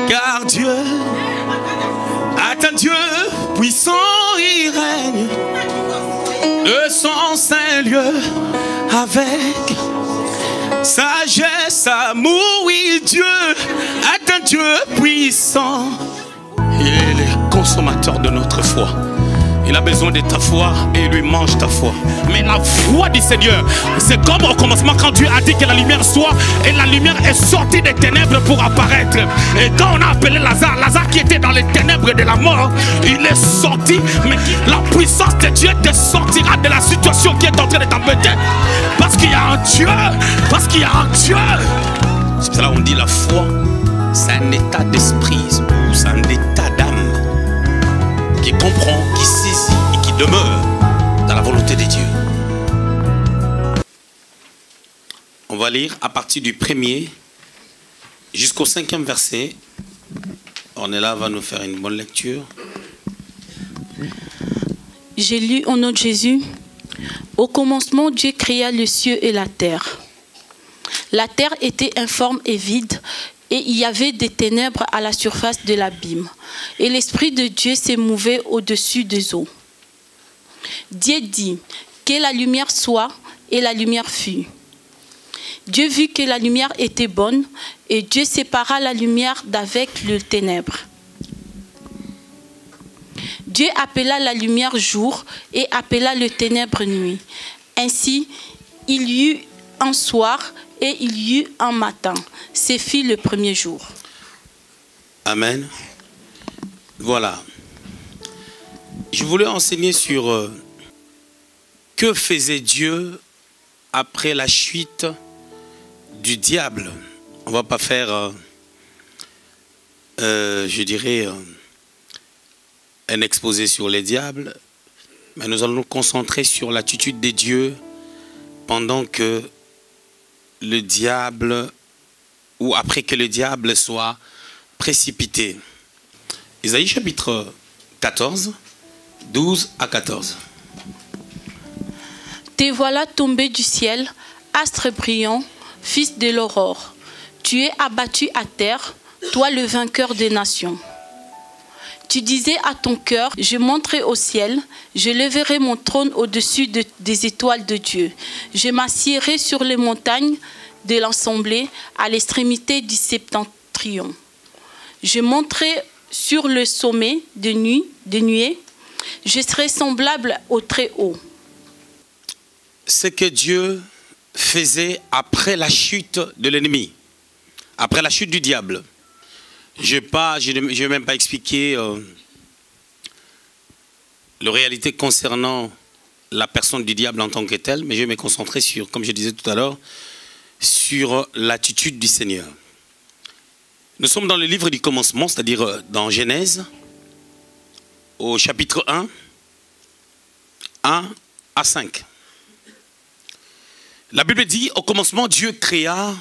Car Dieu, attends Dieu, puissant il règne de son saint lieu avec sagesse, amour, oui Dieu, attends Dieu puissant. Il est le consommateur de notre foi. Il a besoin de ta foi et il lui mange ta foi. Mais la foi du Seigneur, c'est comme au commencement quand Dieu a dit que la lumière soit, et la lumière est sortie des ténèbres pour apparaître. Et quand on a appelé Lazare, Lazare qui était dans les ténèbres de la mort, il est sorti. Mais la puissance de Dieu te sortira de la situation qui est en train de t'embêter. Parce qu'il y a un Dieu. Parce qu'il y a un Dieu. C'est pour cela qu'on dit la foi, c'est un état d'esprit ou c'est un état d'âme qui comprend, qui saisit et qui demeure dans la volonté de Dieu. On va lire à partir du 1er jusqu'au 5e verset. Ornella va nous faire une bonne lecture. J'ai lu au nom de Jésus. Au commencement, Dieu créa le ciel et la terre. La terre était informe et vide, et il y avait des ténèbres à la surface de l'abîme. Et l'Esprit de Dieu s'émouvait au-dessus des eaux. Dieu dit, que la lumière soit, et la lumière fut. Dieu vit que la lumière était bonne, et Dieu sépara la lumière d'avec le ténèbre. Dieu appela la lumière jour, et appela le ténèbre nuit. Ainsi, il y eut un soir, et il y eut un matin. C'est fit le premier jour. Amen. Voilà. Je voulais enseigner sur que faisait Dieu après la chute du diable. On ne va pas faire, je dirais, un exposé sur les diables, mais nous allons nous concentrer sur l'attitude de Dieu pendant que le diable, ou après que le diable soit précipité. Isaïe chapitre 14, 12 à 14. Te voilà tombé du ciel, astre brillant, fils de l'aurore. Tu es abattu à terre, toi le vainqueur des nations. Tu disais à ton cœur, je monterai au ciel, je lèverai mon trône au-dessus des étoiles de Dieu. Je m'assiérai sur les montagnes de l'assemblée à l'extrémité du septentrion. Je monterai sur le sommet de nuée, je serai semblable au Très-Haut. Ce que Dieu faisait après la chute de l'ennemi, après la chute du diable. Je ne vais même pas expliquer la réalité concernant la personne du diable en tant que telle, mais je vais me concentrer sur, comme je disais tout à l'heure, sur l'attitude du Seigneur. Nous sommes dans le livre du commencement, c'est-à-dire dans Genèse, au chapitre 1, 1 à 5. La Bible dit, au commencement, Dieu créa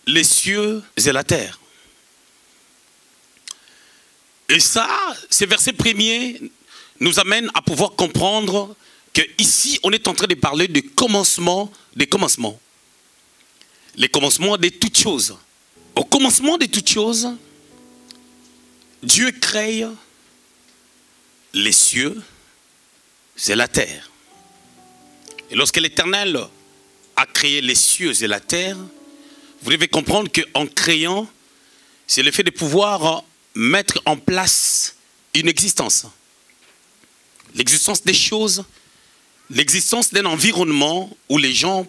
les cieux et la terre. Et ça, ces versets premiers nous amènent à pouvoir comprendre que ici, on est en train de parler de commencement, des commencements. Les commencements de toutes choses. Au commencement de toutes choses, Dieu crée les cieux et la terre. Et lorsque l'Éternel a créé les cieux et la terre, vous devez comprendre qu'en créant, c'est le fait de pouvoir mettre en place une existence. L'existence des choses, l'existence d'un environnement où les gens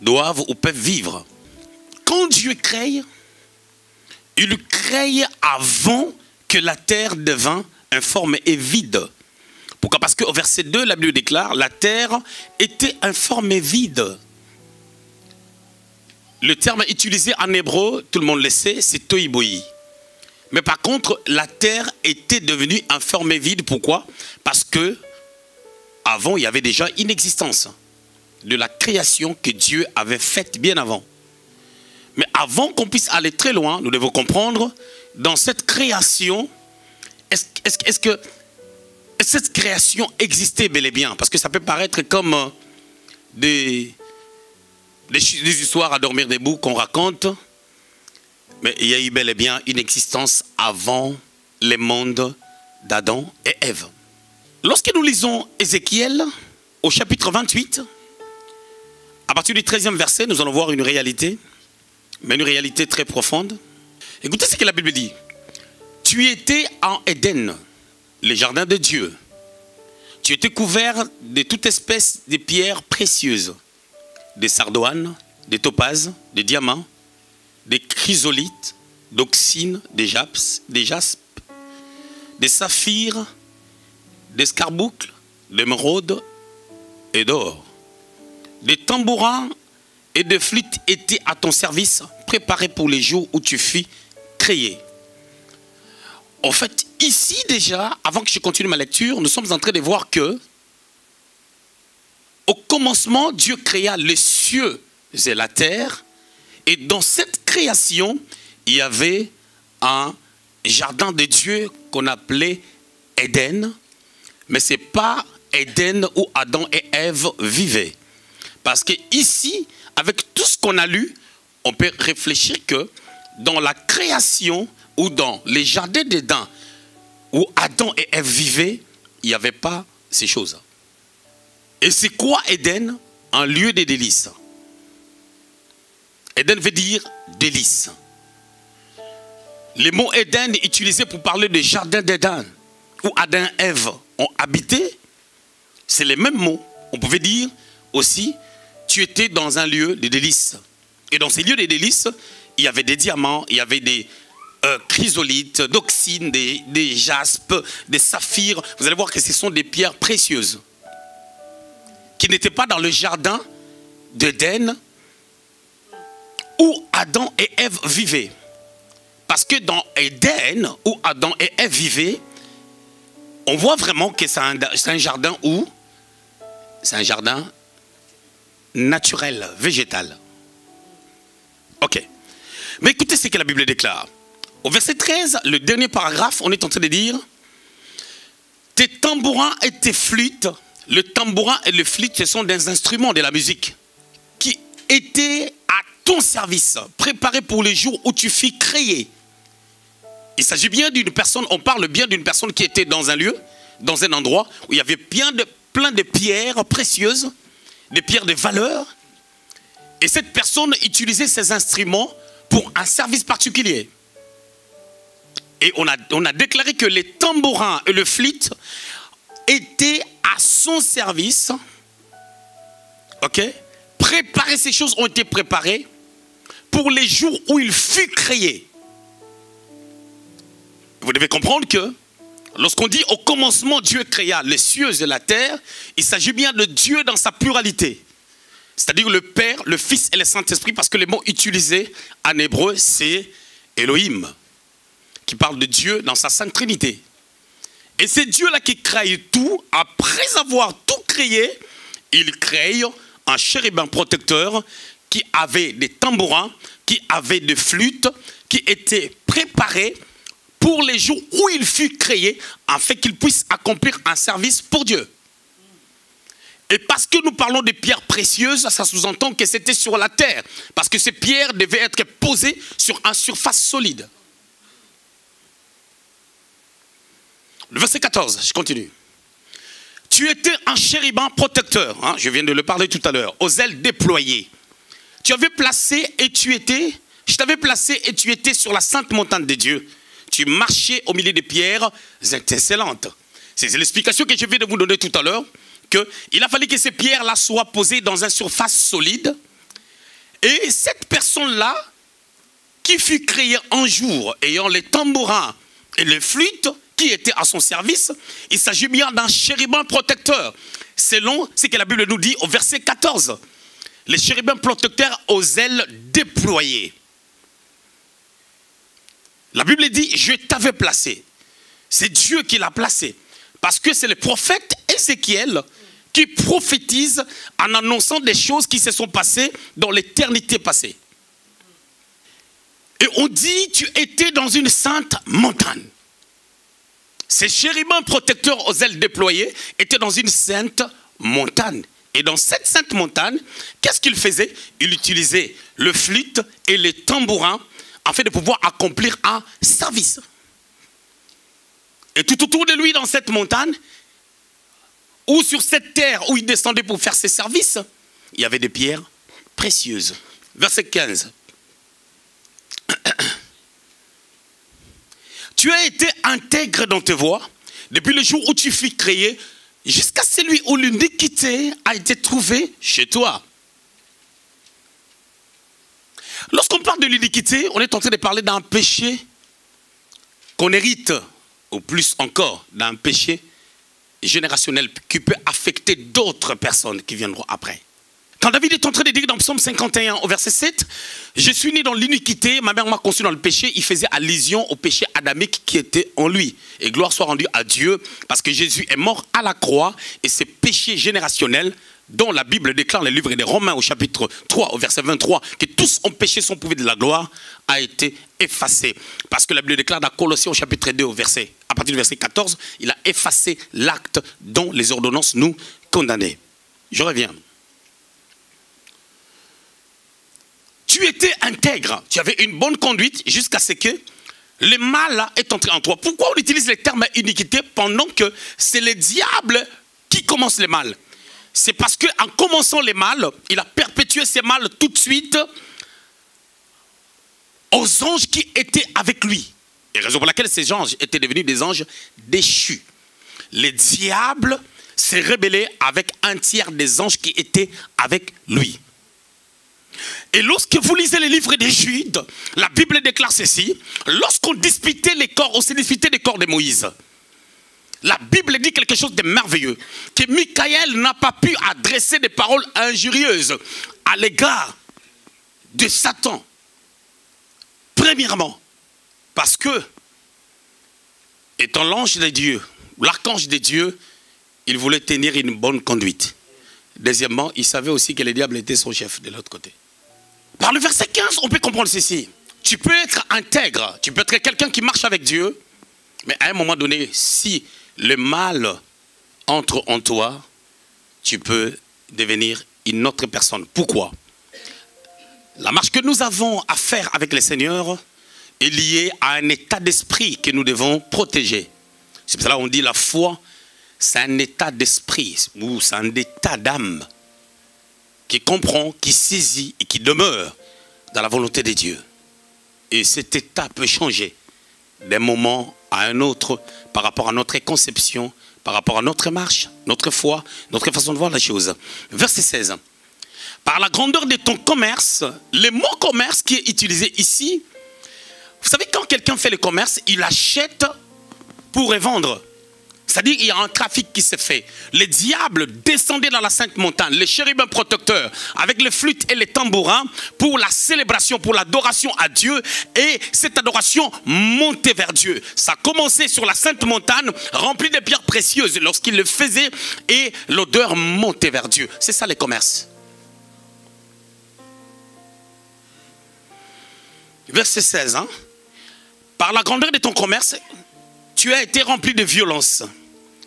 doivent ou peuvent vivre. Quand Dieu crée, il crée avant que la terre devint informe et vide. Pourquoi? Parce qu'au verset 2, la Bible déclare, la terre était informe et vide. Le terme utilisé en hébreu, tout le monde le sait, c'est tohi-bohi. Mais par contre, la terre était devenue informe et vide. Pourquoi? Parce que avant, il y avait déjà une existence de la création que Dieu avait faite bien avant. Mais avant qu'on puisse aller très loin, nous devons comprendre, dans cette création, est-ce que cette création existait bel et bien? Parce que ça peut paraître comme des histoires à dormir debout qu'on raconte. Mais il y a eu bel et bien une existence avant les mondes d'Adam et Ève. Lorsque nous lisons Ézéchiel au chapitre 28, à partir du 13e verset, nous allons voir une réalité, mais une réalité très profonde. Écoutez ce que la Bible dit. Tu étais en Éden, le jardin de Dieu. Tu étais couvert de toute espèce de pierres précieuses, des sardoines, des topazes, des diamants, des chrysolites, d'oxyne, des jaspes, des saphirs, des scarboucles, d'émeraudes et d'or. Des tambourins et des flûtes étaient à ton service, préparés pour les jours où tu fus créé. En fait, ici déjà, avant que je continue ma lecture, nous sommes en train de voir que au commencement, Dieu créa les cieux et la terre. Et dans cette création, il y avait un jardin de Dieu qu'on appelait Éden. Mais ce n'est pas Éden où Adam et Ève vivaient. Parce que ici, avec tout ce qu'on a lu, on peut réfléchir que dans la création ou dans les jardins d'Éden où Adam et Ève vivaient, il n'y avait pas ces choses. Et c'est quoi Éden? Un lieu de délices. Éden veut dire délices. Le mot Éden est utilisé pour parler des jardins d'Éden où Adam et Ève ont habité. C'est les mêmes mots. On pouvait dire aussi, tu étais dans un lieu de délices. Et dans ces lieux de délices, il y avait des diamants, il y avait des chrysolites, d'oxyne, des jaspes, des saphirs. Vous allez voir que ce sont des pierres précieuses qui n'étaient pas dans le jardin d'Éden où Adam et Ève vivaient. Parce que dans Éden, où Adam et Ève vivaient, on voit vraiment que c'est un jardin où c'est un jardin naturel, végétal. Ok. Mais écoutez ce que la Bible déclare. Au verset 13, le dernier paragraphe, on est en train de dire tes tambourins et tes flûtes. Le tambourin et le flûte, ce sont des instruments de la musique qui étaient à ton service, préparés pour les jours où tu fus créé. Il s'agit bien d'une personne, on parle bien d'une personne qui était dans un lieu, dans un endroit où il y avait plein de pierres précieuses, des pierres de valeur. Et cette personne utilisait ces instruments pour un service particulier. Et on a déclaré que les tambourins et le flûte étaient à son service. Ok? Préparer ces choses ont été préparées pour les jours où il fut créé. Vous devez comprendre que lorsqu'on dit au commencement Dieu créa les cieux et la terre, il s'agit bien de Dieu dans sa pluralité. C'est-à-dire le Père, le Fils et le Saint-Esprit, parce que les mots utilisés en hébreu, c'est Elohim, qui parle de Dieu dans sa Sainte Trinité. Et c'est Dieu-là qui crée tout. Après avoir tout créé, il crée un chérubin protecteur qui avait des tambourins, qui avait des flûtes, qui étaient préparés pour les jours où il fut créé, afin qu'il puisse accomplir un service pour Dieu. Et parce que nous parlons de pierres précieuses, ça sous-entend que c'était sur la terre. Parce que ces pierres devaient être posées sur une surface solide. Le verset 14, je continue. Tu étais un chérubin protecteur, hein, je viens de le parler tout à l'heure, aux ailes déployées. Tu avais placé et tu étais, je t'avais placé et tu étais sur la sainte montagne de Dieu. Tu marchais au milieu des pierres étincelantes. C'est l'explication que je viens de vous donner tout à l'heure, qu'il a fallu que ces pierres-là soient posées dans une surface solide. Et cette personne-là, qui fut créée un jour, ayant les tambourins et les flûtes, qui étaient à son service, il s'agit bien d'un chérubin protecteur. Selon ce que la Bible nous dit au verset 14. Les chérubins protecteurs aux ailes déployées. La Bible dit, je t'avais placé. C'est Dieu qui l'a placé. Parce que c'est le prophète Ézéchiel qui prophétise en annonçant des choses qui se sont passées dans l'éternité passée. Et on dit, tu étais dans une sainte montagne. Ces chérubins protecteurs aux ailes déployées étaient dans une sainte montagne. Et dans cette sainte montagne, qu'est-ce qu'il faisait? Il utilisait le flûte et les tambourins afin de pouvoir accomplir un service. Et tout autour de lui, dans cette montagne, ou sur cette terre où il descendait pour faire ses services, il y avait des pierres précieuses. Verset 15. Tu as été intègre dans tes voies depuis le jour où tu fus créé jusqu'à celui où l'iniquité a été trouvée chez toi. Lorsqu'on parle de l'iniquité, on est en train de parler d'un péché qu'on hérite, ou plus encore, d'un péché générationnel qui peut affecter d'autres personnes qui viendront après. Quand David est en train de dire dans Psaume 51 au verset 7, « Je suis né dans l'iniquité, ma mère m'a conçu dans le péché », il faisait allusion au péché adamique qui était en lui. Et gloire soit rendue à Dieu, parce que Jésus est mort à la croix, et ces péchés générationnels, dont la Bible déclare le livre des Romains au chapitre 3, au verset 23, que tous ont péché sont privés de la gloire, a été effacé. Parce que la Bible déclare dans Colossiens au chapitre 2, à partir du verset 14, il a effacé l'acte dont les ordonnances nous condamnaient. Je reviens. Tu étais intègre, tu avais une bonne conduite jusqu'à ce que le mal est entré en toi. Pourquoi on utilise le terme iniquité pendant que c'est le diable qui commence le mal? C'est parce qu'en commençant le mal, il a perpétué ce mal tout de suite aux anges qui étaient avec lui. Et raison pour laquelle ces anges étaient devenus des anges déchus. Le diable s'est rebellé avec un tiers des anges qui étaient avec lui. Et lorsque vous lisez les livres des Judes, la Bible déclare ceci. Lorsqu'on disputait les corps, on s'est disputé des corps de Moïse. La Bible dit quelque chose de merveilleux. Que Michaël n'a pas pu adresser des paroles injurieuses à l'égard de Satan. Premièrement, parce que, étant l'ange de Dieu, l'archange de Dieu, il voulait tenir une bonne conduite. Deuxièmement, il savait aussi que le diable était son chef de l'autre côté. Par le verset 15, on peut comprendre ceci. Tu peux être intègre, tu peux être quelqu'un qui marche avec Dieu, mais à un moment donné, si le mal entre en toi, tu peux devenir une autre personne. Pourquoi? La marche que nous avons à faire avec le Seigneur est liée à un état d'esprit que nous devons protéger. C'est pour cela qu'on dit la foi, c'est un état d'esprit, ou c'est un état d'âme qui comprend, qui saisit et qui demeure dans la volonté de Dieu. Et cet état peut changer d'un moment à un autre par rapport à notre conception, par rapport à notre marche, notre foi, notre façon de voir la chose. Verset 16. Par la grandeur de ton commerce, le mot commerce qui est utilisé ici, vous savez, quand quelqu'un fait le commerce, il achète pour revendre. C'est-à-dire qu'il y a un trafic qui se fait. Le diable descendait dans la sainte montagne, les chérubins protecteurs, avec les flûtes et les tambourins, pour la célébration, pour l'adoration à Dieu. Et cette adoration montait vers Dieu. Ça commençait sur la sainte montagne, remplie de pierres précieuses lorsqu'il le faisait, et l'odeur montait vers Dieu. C'est ça le commerce. Verset 16. Hein? Par la grandeur de ton commerce, tu as été rempli de violence.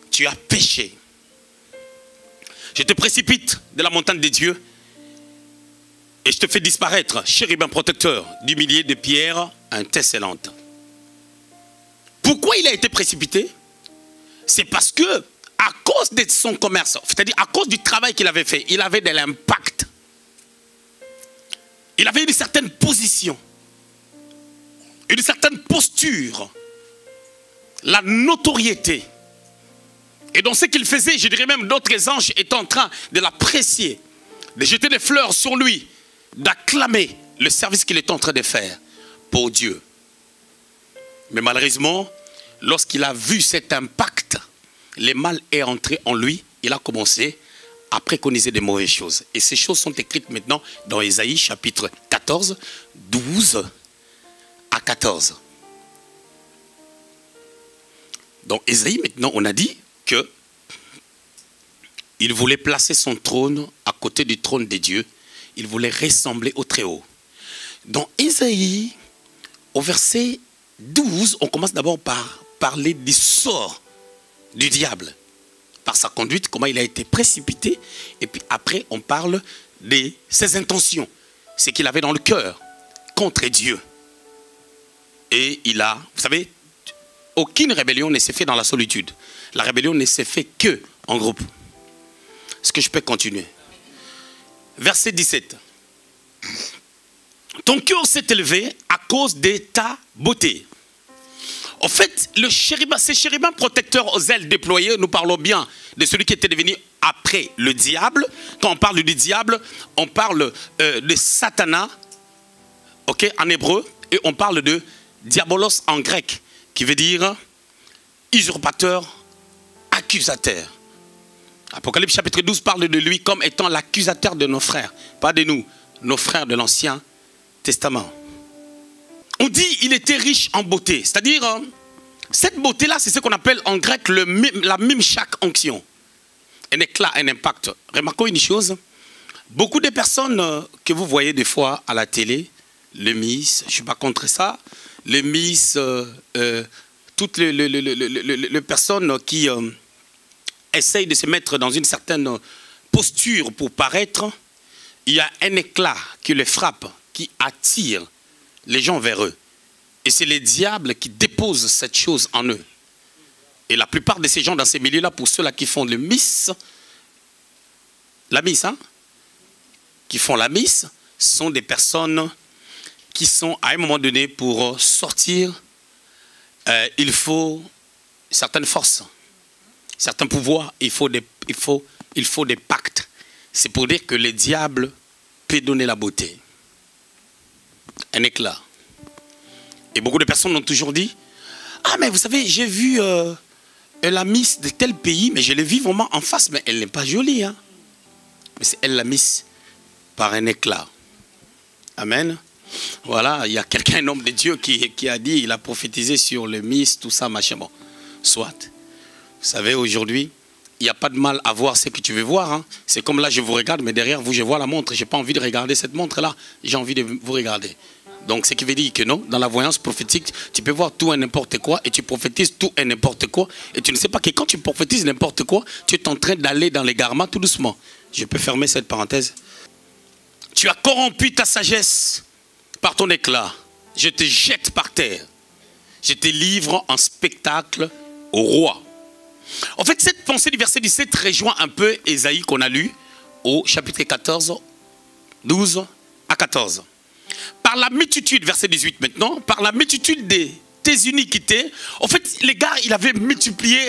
Tu as péché. Je te précipite de la montagne de Dieu et je te fais disparaître, chérubin protecteur, du milieu de pierres intesselantes. Pourquoi il a été précipité? C'est parce que, à cause de son commerce, c'est-à-dire à cause du travail qu'il avait fait, il avait de l'impact. Il avait une certaine position, une certaine posture, la notoriété. Et dans ce qu'il faisait, je dirais même d'autres anges étaient en train de l'apprécier, de jeter des fleurs sur lui, d'acclamer le service qu'il était en train de faire pour Dieu. Mais malheureusement, lorsqu'il a vu cet impact, le mal est entré en lui, il a commencé à préconiser des mauvaises choses. Et ces choses sont écrites maintenant dans Ésaïe chapitre 14, 12 à 14. Dans Ésaïe, maintenant, on a dit qu'il voulait placer son trône à côté du trône de Dieu. Il voulait ressembler au Très-Haut. Dans Ésaïe, au verset 12, on commence d'abord par parler du sort du diable. Par sa conduite, comment il a été précipité. Et puis après, on parle de ses intentions. Ce qu'il avait dans le cœur contre Dieu. Et il a, vous savez, aucune rébellion ne s'est faite dans la solitude. La rébellion ne s'est faite que en groupe. Est-ce que je peux continuer? Verset 17. Ton cœur s'est élevé à cause de ta beauté. En fait, le chérubin, ces chérubins protecteurs aux ailes déployées, nous parlons bien de celui qui était devenu après le diable. Quand on parle du diable, on parle de Satanas, okay, en hébreu, et on parle de diabolos en grec, qui veut dire usurpateur, accusateur. Apocalypse chapitre 12 parle de lui comme étant l'accusateur de nos frères, pas de nous, nos frères de l'Ancien Testament. On dit il était riche en beauté, c'est-à-dire cette beauté-là, c'est ce qu'on appelle en grec la mimshak onction. Un éclat, un impact. Remarquons une chose, beaucoup de personnes que vous voyez des fois à la télé, les Miss, je ne suis pas contre ça, les Miss, toutes les personnes qui essayent de se mettre dans une certaine posture pour paraître, il y a un éclat qui les frappe, qui attire les gens vers eux. Et c'est les diables qui déposent cette chose en eux. Et la plupart de ces gens dans ces milieux-là, pour ceux-là qui font le Miss, la Miss, hein, qui font la Miss, sont des personnes qui sont à un moment donné pour sortir, il faut certaines forces, certains pouvoirs, il faut des pactes. C'est pour dire que le diable peut donner la beauté, un éclat. Et beaucoup de personnes ont toujours dit, ah mais vous savez, j'ai vu la Miss de tel pays, mais je l'ai vue vraiment en face, mais elle n'est pas jolie. Hein? Mais c'est elle la Miss par un éclat. Amen. Voilà, il y a quelqu'un, un homme de Dieu qui a dit, il a prophétisé sur le Miss, tout ça, machin. Bon, soit. Vous savez, aujourd'hui, il n'y a pas de mal à voir ce que tu veux voir. Hein. C'est comme là, je vous regarde, mais derrière vous, je vois la montre. Je n'ai pas envie de regarder cette montre-là. J'ai envie de vous regarder. Donc, ce qui veut dire que non, dans la voyance prophétique, tu peux voir tout et n'importe quoi et tu prophétises tout et n'importe quoi. Et tu ne sais pas que quand tu prophétises n'importe quoi, tu es en train d'aller dans l'égarement tout doucement. Je peux fermer cette parenthèse. Tu as corrompu ta sagesse par ton éclat. Je te jette par terre. Je te livre en spectacle au roi. En fait, cette pensée du verset 17 rejoint un peu Ésaïe qu'on a lu au chapitre 14, 12 à 14. Par la multitude, verset 18 maintenant, par la multitude de tes iniquités, en fait, les gars, il avait multiplié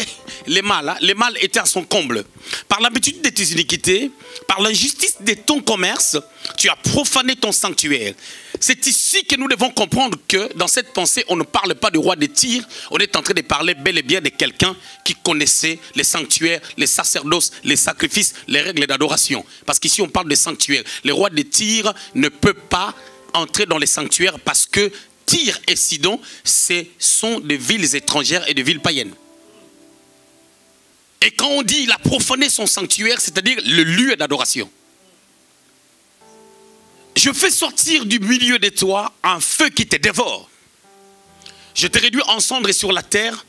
les mal. Hein? Les mal étaient à son comble. Par la multitude de tes iniquités, par l'injustice de ton commerce, tu as profané ton sanctuaire. C'est ici que nous devons comprendre que dans cette pensée, on ne parle pas du roi de Tyr, on est en train de parler bel et bien de quelqu'un qui connaissait les sanctuaires, les sacerdoces, les sacrifices, les règles d'adoration. Parce qu'ici, on parle de sanctuaires. Le roi de Tyr ne peut pas entrer dans les sanctuaires parce que Tyr et Sidon, ce sont des villes étrangères et des villes païennes. Et quand on dit il a profané son sanctuaire, c'est-à-dire le lieu d'adoration. Je fais sortir du milieu de toi un feu qui te dévore. Je te réduis en cendres sur la terre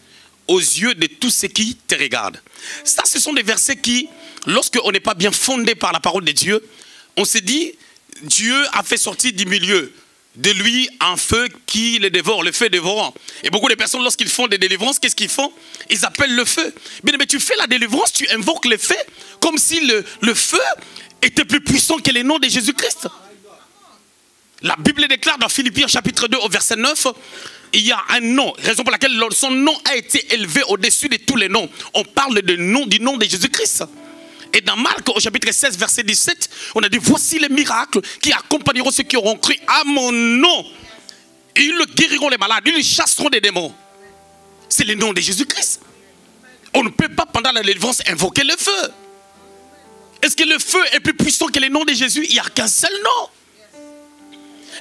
aux yeux de tous ceux qui te regardent. Ça, ce sont des versets qui, lorsqu'on n'est pas bien fondé par la parole de Dieu, on se dit, Dieu a fait sortir du milieu de lui un feu qui le dévore, le feu dévorant. Et beaucoup de personnes, lorsqu'ils font des délivrances, qu'est-ce qu'ils font? Ils appellent le feu. Mais tu fais la délivrance, tu invoques le feu comme si le feu était plus puissant que le nom de Jésus-Christ. La Bible déclare dans Philippiens chapitre 2 au verset 9, il y a un nom, raison pour laquelle son nom a été élevé au-dessus de tous les noms. On parle du nom de Jésus-Christ. Et dans Marc, au chapitre 16, verset 17, on a dit, voici les miracles qui accompagneront ceux qui auront cru à mon nom. Ils guériront les malades, ils chasseront des démons. C'est le nom de Jésus-Christ. On ne peut pas, pendant la délivrance, invoquer le feu. Est-ce que le feu est plus puissant que le nom de Jésus? Il n'y a qu'un seul nom.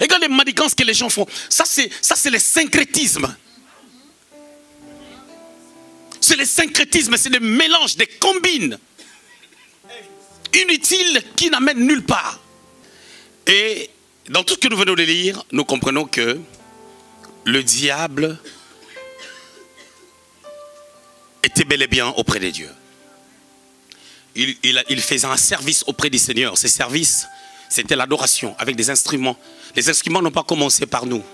Et quand les manigances que les gens font, ça c'est le syncrétisme. C'est le syncrétisme, c'est le mélange, des combines inutiles qui n'amènent nulle part. Et dans tout ce que nous venons de lire, nous comprenons que le diable était bel et bien auprès de Dieu. Il faisait un service auprès du Seigneur. Ce service, c'était l'adoration avec des instruments. Les instruments n'ont pas commencé par nous.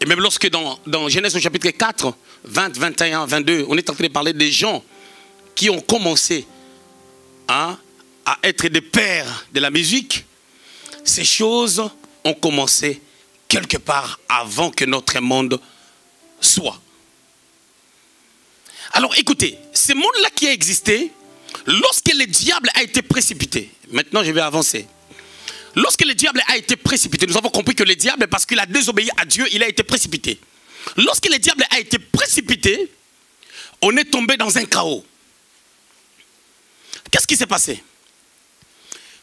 Et même lorsque dans Genèse au chapitre 4, 20, 21, 22, on est en train de parler des gens qui ont commencé à être des pères de la musique, ces choses ont commencé quelque part avant que notre monde soit. Alors écoutez, ce monde-là qui a existé, lorsque le diable a été précipité, maintenant je vais avancer. Lorsque le diable a été précipité, nous avons compris que le diable, parce qu'il a désobéi à Dieu, il a été précipité. Lorsque le diable a été précipité, on est tombé dans un chaos. Qu'est-ce qui s'est passé?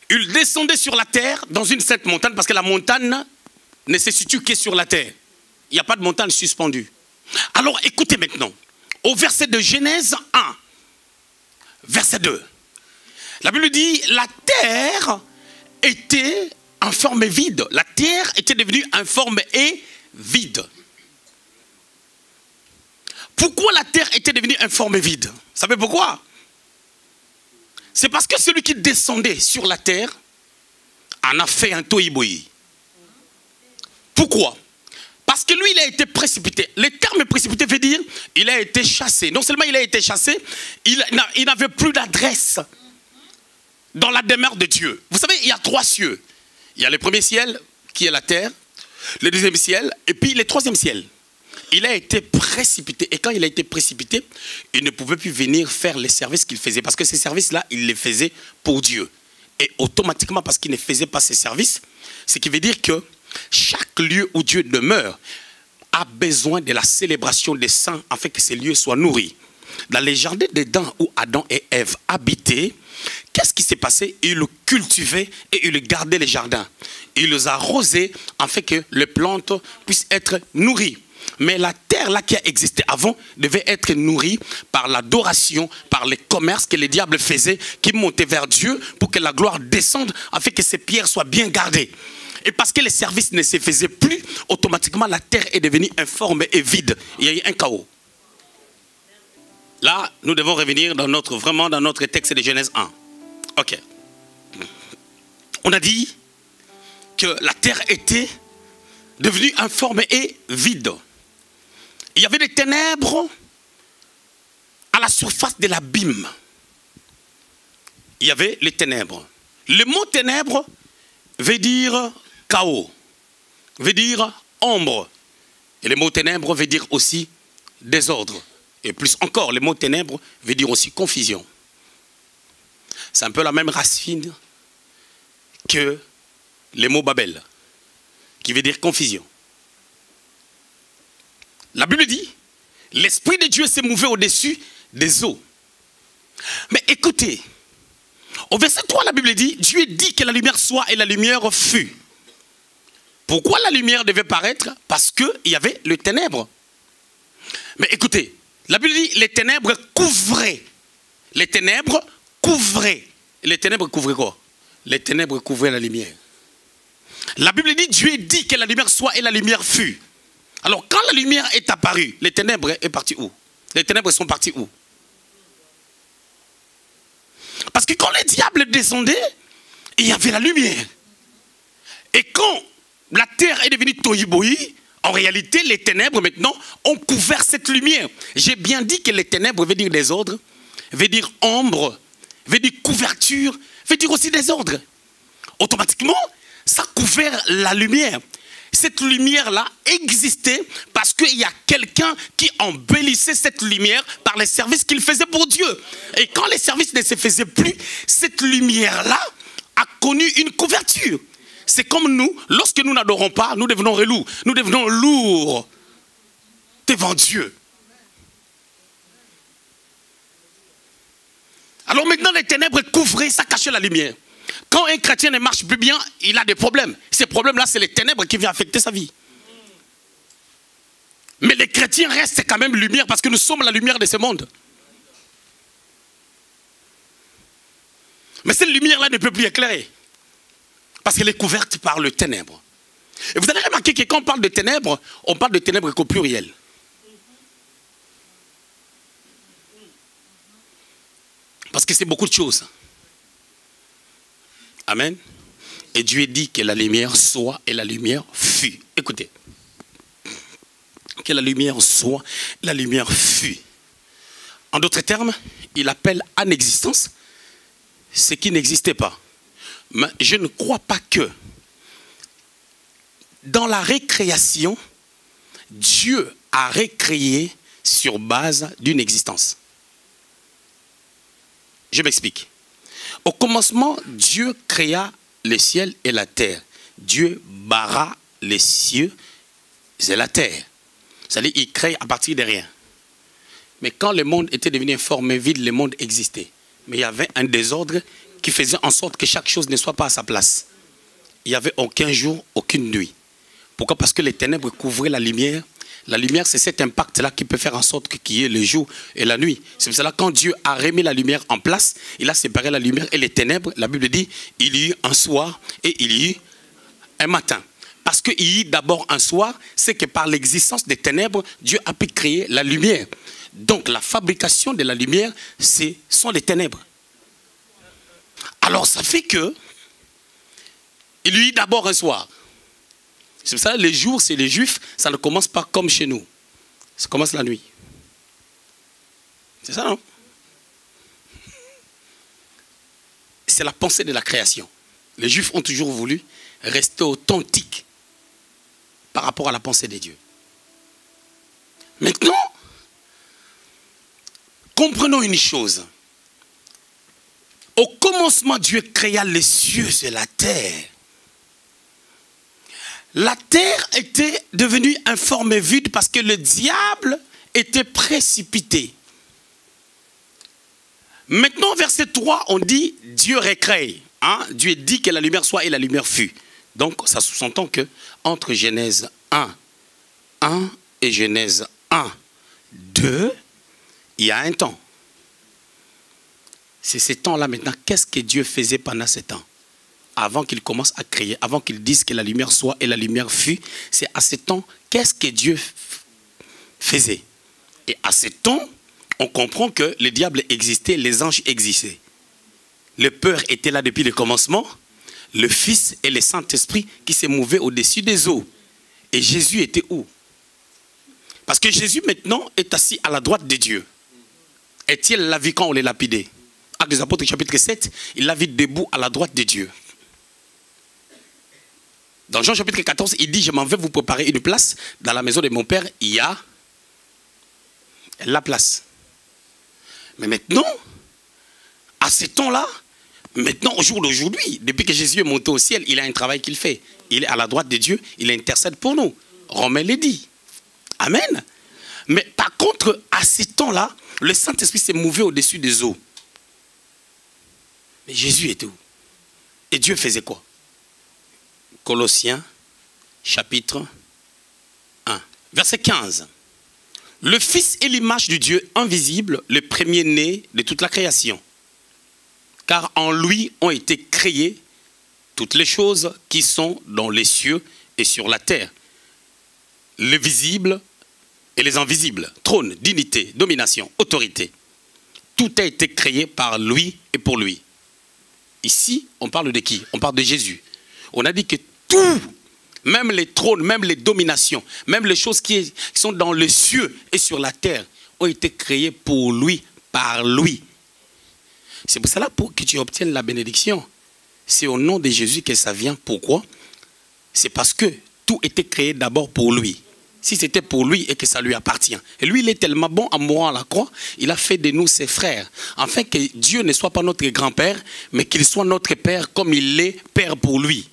Il descendait sur la terre dans une sainte montagne, parce que la montagne ne se situe que sur la terre. Il n'y a pas de montagne suspendue. Alors écoutez maintenant, au verset de Genèse 1, verset 2. La Bible dit, la terre était informe et vide. La terre était devenue informe et vide. Pourquoi la terre était devenue informe et vide? Vous savez pourquoi? C'est parce que celui qui descendait sur la terre en a fait un tohu-bohu. Pourquoi? Parce que lui, il a été précipité. Le terme précipité veut dire il a été chassé. Non seulement il a été chassé, il n'avait plus d'adresse dans la demeure de Dieu. Vous savez, il y a 3 cieux. Il y a le premier ciel, qui est la terre, le deuxième ciel, et puis le troisième ciel. Il a été précipité. Et quand il a été précipité, il ne pouvait plus venir faire les services qu'il faisait. Parce que ces services-là, il les faisait pour Dieu. Et automatiquement, parce qu'il ne faisait pas ces services, ce qui veut dire que chaque lieu où Dieu demeure a besoin de la célébration des saints afin que ces lieux soient nourris. Dans les jardins d'Éden où Adam et Ève habitaient, qu'est-ce qui s'est passé? Ils cultivaient et ils gardaient les jardins. Ils les arrosaient afin que les plantes puissent être nourries. Mais la terre là qui a existé avant devait être nourrie par l'adoration, par les commerces que les diables faisaient, qui montaient vers Dieu pour que la gloire descende afin que ces pierres soient bien gardées. Et parce que les services ne se faisaient plus, automatiquement la terre est devenue informe et vide. Il y a eu un chaos. Là, nous devons revenir dans notre texte de Genèse 1. Ok. On a dit que la terre était devenue informe et vide. Il y avait des ténèbres à la surface de l'abîme. Il y avait les ténèbres. Le mot ténèbres veut dire chaos, veut dire ombre. Et le mot ténèbres veut dire aussi désordre. Et plus encore, le mot ténèbres veut dire aussi confusion. C'est un peu la même racine que le mot Babel, qui veut dire confusion. La Bible dit, l'Esprit de Dieu s'est mouvé au-dessus des eaux. Mais écoutez, au verset 3, la Bible dit, Dieu dit que la lumière soit et la lumière fut. Pourquoi la lumière devait paraître? Parce qu'il y avait le ténèbre. Mais écoutez, la Bible dit, les ténèbres couvraient. Les ténèbres couvraient. Les ténèbres couvraient quoi? Les ténèbres couvraient la lumière. La Bible dit, Dieu dit que la lumière soit et la lumière fut. Alors quand la lumière est apparue, les ténèbres sont parties où? Les ténèbres sont parties où? Parce que quand le diable descendait, il y avait la lumière. Et quand la terre est devenue tohu-bohu, en réalité, les ténèbres maintenant ont couvert cette lumière. J'ai bien dit que les ténèbres veut dire désordre, veut dire ombre, veut dire couverture, veut dire aussi désordre. Automatiquement, ça a couvert la lumière. Cette lumière-là existait parce qu'il y a quelqu'un qui embellissait cette lumière par les services qu'il faisait pour Dieu. Et quand les services ne se faisaient plus, cette lumière-là a connu une couverture. C'est comme nous, lorsque nous n'adorons pas, nous devenons relous. Nous devenons lourds devant Dieu. Alors maintenant, les ténèbres couvraient, ça cachait la lumière. Quand un chrétien ne marche plus bien, il a des problèmes. Ces problèmes-là, c'est les ténèbres qui viennent affecter sa vie. Mais les chrétiens restent quand même lumière parce que nous sommes la lumière de ce monde. Mais cette lumière-là ne peut plus éclairer. Parce qu'elle est couverte par le ténèbre. Et vous allez remarquer que quand on parle de ténèbres, on parle de ténèbres qu'au pluriel. Parce que c'est beaucoup de choses. Amen. Et Dieu dit que la lumière soit et la lumière fut. Écoutez. que la lumière soit, la lumière fut. En d'autres termes, il appelle à l'existence ce qui n'existait pas. Mais je ne crois pas que dans la récréation, Dieu a récréé sur base d'une existence. Je m'explique. Au commencement, Dieu créa le ciel et la terre. Dieu bara les cieux et la terre. C'est-à-dire qu'il crée à partir de rien. Mais quand le monde était devenu informé, vide, le monde existait. Mais il y avait un désordre qui faisait en sorte que chaque chose ne soit pas à sa place. Il n'y avait aucun jour, aucune nuit. Pourquoi? Parce que les ténèbres couvraient la lumière. La lumière, c'est cet impact-là qui peut faire en sorte qu'il y ait le jour et la nuit. C'est pour cela que quand Dieu a remis la lumière en place, il a séparé la lumière et les ténèbres. La Bible dit, il y eut un soir et il y eut un matin. Parce qu'il y eut d'abord un soir, c'est que par l'existence des ténèbres, Dieu a pu créer la lumière. Donc la fabrication de la lumière, ce sont les ténèbres. Alors ça fait que il y eut d'abord un soir. C'est pour ça que les jours, c'est les Juifs, ça ne commence pas comme chez nous. Ça commence la nuit. C'est ça, non? C'est la pensée de la création. Les Juifs ont toujours voulu rester authentiques par rapport à la pensée des dieux. Maintenant, comprenons une chose. Au commencement, Dieu créa les cieux et la terre. La terre était devenue informe et vide parce que le diable était précipité. Maintenant, verset 3, on dit Dieu récrée. Hein? Dieu dit que la lumière soit et la lumière fut. Donc, ça sous-entend que entre Genèse 1 et Genèse 1, 2, il y a un temps. C'est ce temps-là maintenant. Qu'est-ce que Dieu faisait pendant ce temps? Avant qu'il commence à créer, avant qu'il dise que la lumière soit et la lumière fut, c'est à ce temps, qu'est-ce que Dieu faisait? Et à ce temps, on comprend que le diable existait, les anges existaient. Le Père était là depuis le commencement, le Fils et le Saint-Esprit qui se mouvaient au-dessus des eaux. Et Jésus était où? Parce que Jésus maintenant est assis à la droite de Dieu. Est-il l'a vu quand on l'a lapidé? Actes des Apôtres chapitre 7, il l'a vu debout à la droite de Dieu. Dans Jean chapitre 14, il dit, je m'en vais vous préparer une place. Dans la maison de mon Père, il y a la place. Mais maintenant, à ce temps-là, maintenant, au jour d'aujourd'hui, depuis que Jésus est monté au ciel, il a un travail qu'il fait. Il est à la droite de Dieu, il intercède pour nous. Romains le dit. Amen. Mais par contre, à ce temps-là, le Saint-Esprit s'est mouvé au-dessus des eaux. Mais Jésus était où? Et Dieu faisait quoi? Colossiens, chapitre 1, verset 15. Le Fils est l'image du Dieu invisible, le premier-né de toute la création. Car en lui ont été créées toutes les choses qui sont dans les cieux et sur la terre. Les visibles et les invisibles, trône, dignité, domination, autorité. Tout a été créé par lui et pour lui. Ici, on parle de qui? On parle de Jésus. On a dit que tout, même les trônes, même les dominations, même les choses qui sont dans les cieux et sur la terre, ont été créées pour lui, par lui. C'est pour cela que tu obtiennes la bénédiction. C'est au nom de Jésus que ça vient. Pourquoi? C'est parce que tout était créé d'abord pour lui. Si c'était pour lui et que ça lui appartient. Et lui, il est tellement bon en mourant à la croix, il a fait de nous ses frères. Afin que Dieu ne soit pas notre grand-père, mais qu'il soit notre père comme il est père pour lui.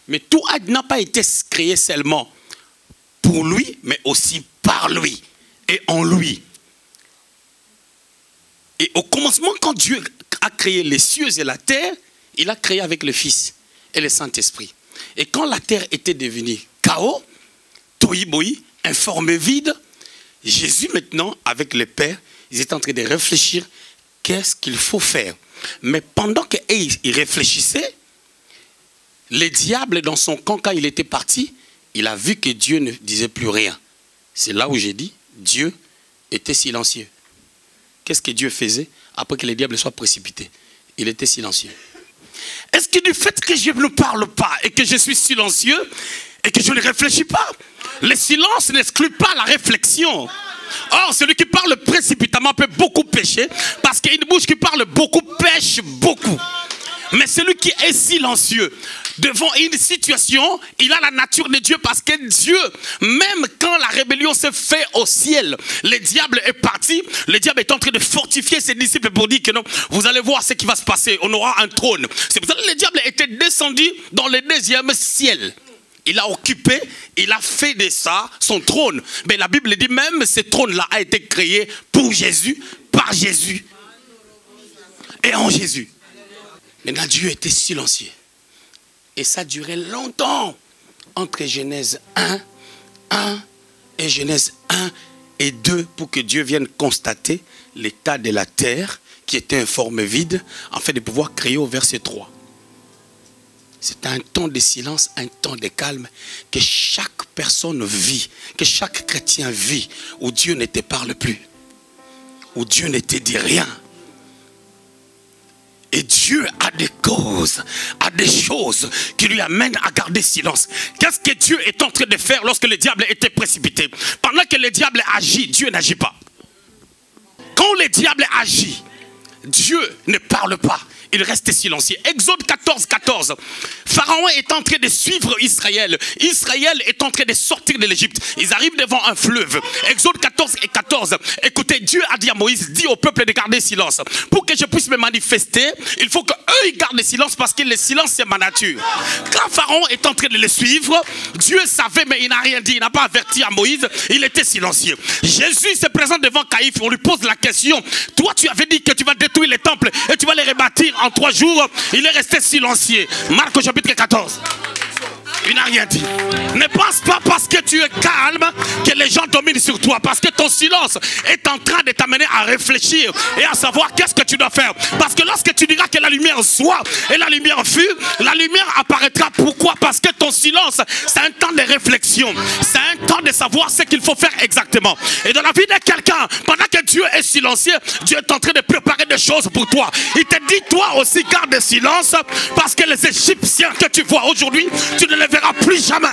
Mais tout n'a pas été créé seulement pour lui, mais aussi par lui et en lui. Et au commencement, quand Dieu a créé les cieux et la terre, il a créé avec le Fils et le Saint-Esprit. Et quand la terre était devenue chaos, tohi-bohi, informe vide, Jésus maintenant, avec le Père, ils étaient en train de réfléchir qu'est-ce qu'il faut faire. Mais pendant qu'ils réfléchissaient, le diable dans son camp, quand il était parti, il a vu que Dieu ne disait plus rien. C'est là où j'ai dit, Dieu était silencieux. Qu'est-ce que Dieu faisait après que le diable soit précipité? Il était silencieux. Est-ce que du fait que je ne parle pas et que je suis silencieux, et que je ne réfléchis pas. Le silence n'exclut pas la réflexion. Or, celui qui parle précipitamment peut beaucoup pécher, parce qu'une bouche qui parle beaucoup pêche beaucoup. Mais celui qui est silencieux devant une situation, il a la nature de Dieu, parce que Dieu, même quand la rébellion se fait au ciel, le diable est parti, le diable est en train de fortifier ses disciples pour dire que non, vous allez voir ce qui va se passer, on aura un trône. C'est pour ça que le diable était descendu dans le deuxième ciel. Il a occupé, il a fait de ça son trône. Mais la Bible dit même ce trône-là a été créé pour Jésus, par Jésus et en Jésus. Maintenant, Dieu était silencieux. Et ça durait longtemps entre Genèse 1 et Genèse 1 et 2 pour que Dieu vienne constater l'état de la terre qui était en forme vide afin de pouvoir créer au verset 3. C'est un temps de silence, un temps de calme que chaque personne vit, que chaque chrétien vit, où Dieu ne te parle plus, où Dieu ne te dit rien. Et Dieu a des causes, a des choses qui lui amènent à garder silence. Qu'est-ce que Dieu est en train de faire lorsque le diable était précipité? Pendant que le diable agit, Dieu n'agit pas. Quand le diable agit, Dieu ne parle pas. Il reste silencieux. Exode 14, 14. Pharaon est en train de suivre Israël. Israël est en train de sortir de l'Égypte. Ils arrivent devant un fleuve. Exode 14 et 14. Écoutez, Dieu a dit à Moïse, dis au peuple de garder silence. Pour que je puisse me manifester, il faut qu'eux ils gardent le silence, parce que le silence c'est ma nature. Quand Pharaon est en train de le suivre, Dieu savait mais il n'a rien dit. Il n'a pas averti à Moïse. Il était silencieux. Jésus se présente devant Caïphe. On lui pose la question. Toi tu avais dit que tu vas détruire les temples et tu vas les rebâtir en 3 jours. Il est resté silencieux. Marc au chapitre 14. Il n'a rien dit. Ne pense pas parce que tu es calme que les gens dominent sur toi. Parce que ton silence est en train de t'amener à réfléchir et à savoir qu'est-ce que tu dois faire. Parce que lorsque tu diras que la lumière soit et la lumière fut, la lumière apparaîtra. Pourquoi? Parce que ton silence, c'est un temps de réflexion. C'est un temps de savoir ce qu'il faut faire exactement. Et dans la vie de quelqu'un, pendant que Dieu est silencieux, Dieu est en train de préparer des choses pour toi. Il te dit, toi aussi, garde le silence, parce que les Égyptiens que tu vois aujourd'hui, tu ne les verras plus jamais.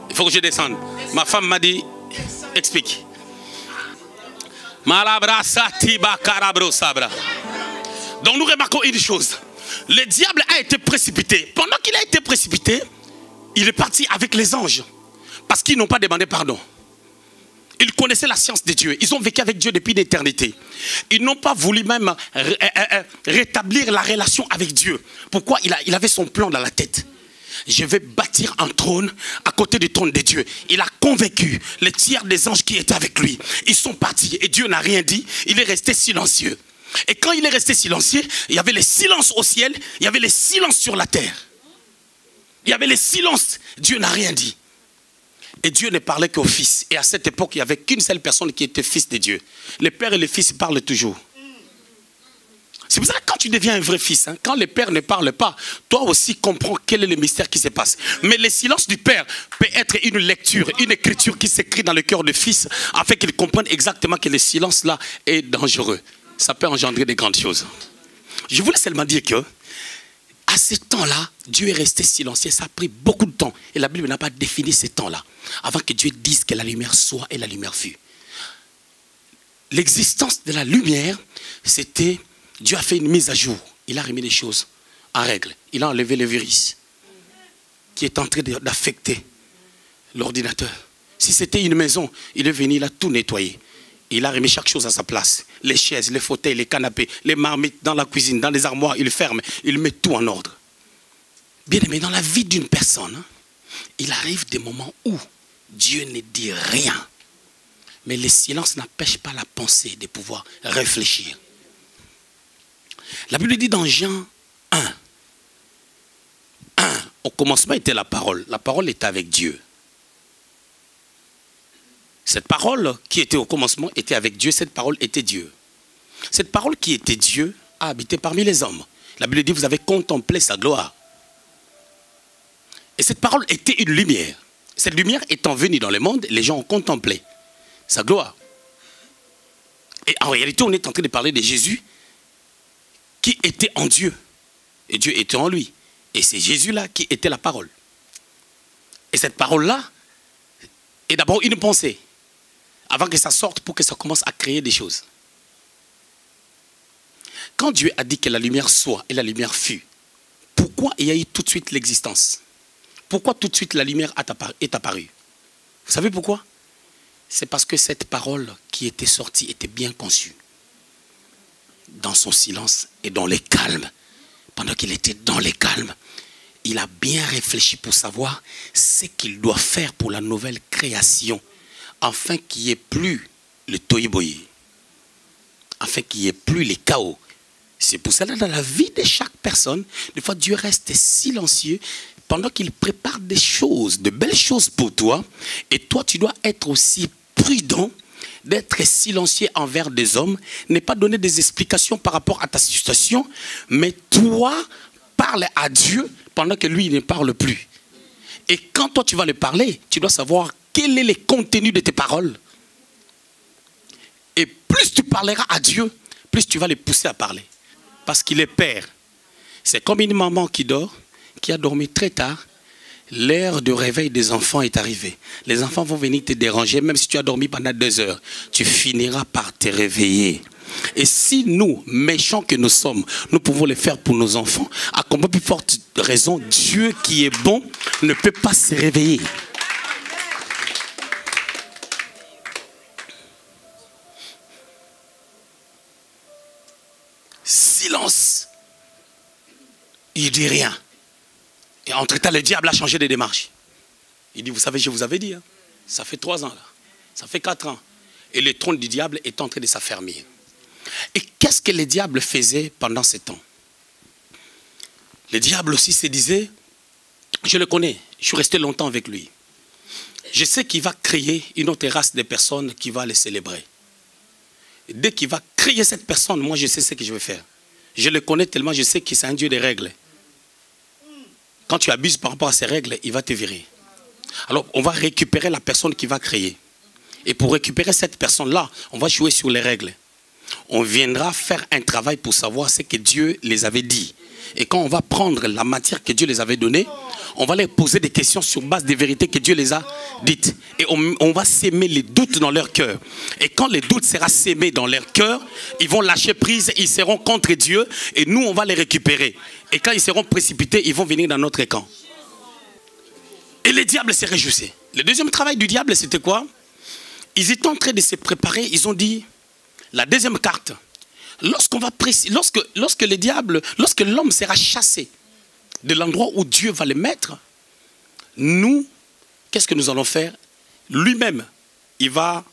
Il faut que je descende. Ma femme m'a dit, explique. Donc nous remarquons une chose. Le diable a été précipité. Pendant qu'il a été précipité, il est parti avec les anges. Parce qu'ils n'ont pas demandé pardon. Ils connaissaient la science de Dieu. Ils ont vécu avec Dieu depuis l'éternité. Ils n'ont pas voulu même rétablir la relation avec Dieu. Pourquoi? Il avait son plan dans la tête. Je vais bâtir un trône à côté du trône de Dieu. Il a convaincu les tiers des anges qui étaient avec lui. Ils sont partis et Dieu n'a rien dit. Il est resté silencieux. Et quand il est resté silencieux, il y avait le silence au ciel, il y avait le silence sur la terre. Il y avait le silence. Dieu n'a rien dit. Et Dieu ne parlait qu'au Fils. Et à cette époque, il n'y avait qu'une seule personne qui était fils de Dieu. Le Père et le Fils parlent toujours. C'est pour ça que quand tu deviens un vrai fils, hein, quand le Père ne parle pas, toi aussi comprends quel est le mystère qui se passe. Mais le silence du Père peut être une lecture, une écriture qui s'écrit dans le cœur du Fils, afin qu'il comprenne exactement que le silence là est dangereux. Ça peut engendrer des grandes choses. Je voulais seulement dire que à ce temps-là, Dieu est resté silencieux. Ça a pris beaucoup de temps. Et la Bible n'a pas défini ce temps-là. Avant que Dieu dise que la lumière soit et la lumière fut. L'existence de la lumière, c'était... Dieu a fait une mise à jour. Il a remis les choses en règle. Il a enlevé le virus qui est en train d'affecter l'ordinateur. Si c'était une maison, il est venu, il a tout nettoyé. Il a remis chaque chose à sa place. Les chaises, les fauteuils, les canapés, les marmites dans la cuisine, dans les armoires, il ferme, il met tout en ordre. Bien aimé, dans la vie d'une personne, il arrive des moments où Dieu ne dit rien. Mais le silence n'empêche pas la pensée de pouvoir réfléchir. La Bible dit dans Jean 1, au commencement était la parole était avec Dieu. Cette parole qui était au commencement était avec Dieu, cette parole était Dieu. Cette parole qui était Dieu a habité parmi les hommes. La Bible dit, vous avez contemplé sa gloire. Et cette parole était une lumière. Cette lumière étant venue dans le monde, les gens ont contemplé sa gloire. Et en réalité, on est en train de parler de Jésus qui était en Dieu. Et Dieu était en lui. Et c'est Jésus-là qui était la parole. Et cette parole-là est d'abord une pensée, avant que ça sorte pour que ça commence à créer des choses. Quand Dieu a dit que la lumière soit et la lumière fut, pourquoi il y a eu tout de suite l'existence? Pourquoi tout de suite la lumière est apparue? Vous savez pourquoi? C'est parce que cette parole qui était sortie était bien conçue. Dans son silence et dans les calmes. Pendant qu'il était dans les calmes, il a bien réfléchi pour savoir ce qu'il doit faire pour la nouvelle création, afin qu'il n'y ait plus le tohu-bohu, afin qu'il n'y ait plus les chaos. C'est pour cela, dans la vie de chaque personne, des fois Dieu reste silencieux pendant qu'il prépare des choses, de belles choses pour toi. Et toi, tu dois être aussi prudent, d'être silencieux envers des hommes, ne pas donner des explications par rapport à ta situation, mais toi, parle à Dieu pendant que lui, il ne parle plus. Et quand toi, tu vas le parler, tu dois savoir quel est le contenu de tes paroles. Et plus tu parleras à Dieu, plus tu vas le pousser à parler. Parce qu'il est Père. C'est comme une maman qui dort, qui a dormi très tard. L'heure de réveil des enfants est arrivée. Les enfants vont venir te déranger, même si tu as dormi pendant 2 heures. Tu finiras par te réveiller. Et si nous, méchants que nous sommes, nous pouvons le faire pour nos enfants, à combien plus forte raison, Dieu qui est bon ne peut pas se réveiller. Silence. Il ne dit rien. Et entre-temps, le diable a changé de démarche. Il dit, vous savez, je vous avais dit, hein, ça fait 3 ans là, ça fait 4 ans. Et le trône du diable est en train de s'affermir. Et qu'est-ce que le diable faisait pendant ce temps? Le diable aussi se disait, je le connais, je suis resté longtemps avec lui. Je sais qu'il va créer une autre race de personnes qui va les célébrer. Et dès qu'il va créer cette personne, moi je sais ce que je vais faire. Je le connais tellement, je sais que c'est un Dieu des règles. Quand tu abuses par rapport à ces règles, il va te virer. Alors, on va récupérer la personne qui va créer. Et pour récupérer cette personne-là, on va jouer sur les règles. On viendra faire un travail pour savoir ce que Dieu les avait dit. Et quand on va prendre la matière que Dieu les avait donnée, on va leur poser des questions sur base des vérités que Dieu les a dites. Et on va s'aimer les doutes dans leur cœur. Et quand les doutes seront sémés dans leur cœur, ils vont lâcher prise, ils seront contre Dieu. Et nous, on va les récupérer. Et quand ils seront précipités, ils vont venir dans notre camp. Et les diables se réjouissaient. Le deuxième travail du diable, c'était quoi? Ils étaient en train de se préparer. Ils ont dit, la deuxième carte, lorsque l'homme sera chassé de l'endroit où Dieu va le mettre, nous, qu'est-ce que nous allons faire? Lui-même, il va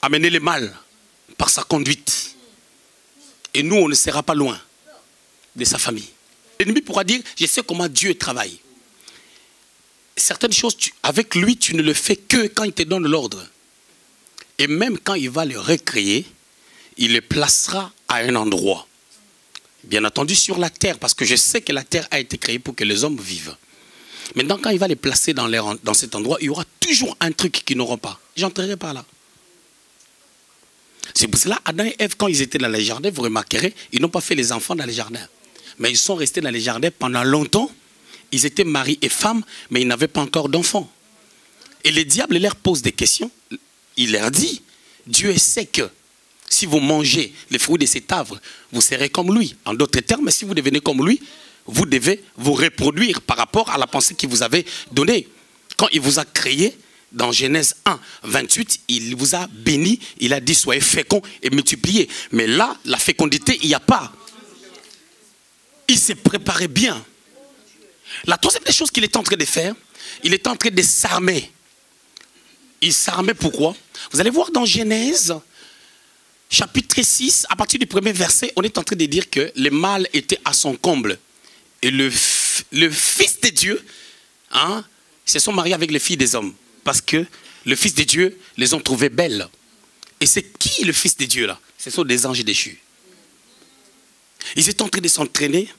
amener le mal par sa conduite. Et nous, on ne sera pas loin de sa famille. L'ennemi pourra dire, je sais comment Dieu travaille. Certaines choses, avec lui, tu ne le fais que quand il te donne l'ordre. Et même quand il va le recréer, il le placera à un endroit. Bien entendu sur la terre, parce que je sais que la terre a été créée pour que les hommes vivent. Maintenant, quand il va les placer dans cet endroit, il y aura toujours un truc qu'ils n'auront pas. J'entrerai par là. C'est pour cela, Adam et Ève, quand ils étaient dans les jardins, vous remarquerez, ils n'ont pas fait les enfants dans les jardins. Mais ils sont restés dans les jardins pendant longtemps. Ils étaient mari et femme, mais ils n'avaient pas encore d'enfants. Et le diable leur pose des questions. Il leur dit, Dieu sait que si vous mangez les fruits de cet arbre, vous serez comme lui. En d'autres termes, si vous devenez comme lui, vous devez vous reproduire par rapport à la pensée qu'il vous avait donnée. Quand il vous a créé, dans Genèse 1, 28, il vous a béni, il a dit soyez féconds et multipliez. Mais là, la fécondité, il n'y a pas. Il s'est préparé bien. La troisième des choses qu'il est en train de faire, il est en train de s'armer. Il s'armait pourquoi? Vous allez voir dans Genèse, chapitre 6, à partir du premier verset, on est en train de dire que le mal était à son comble. Et le Fils de Dieu, se sont mariés avec les filles des hommes. Parce que le Fils de Dieu les ont trouvées belles. Et c'est qui le Fils de Dieu là? Ce sont des anges déchus. Ils étaient en train de s'entraîner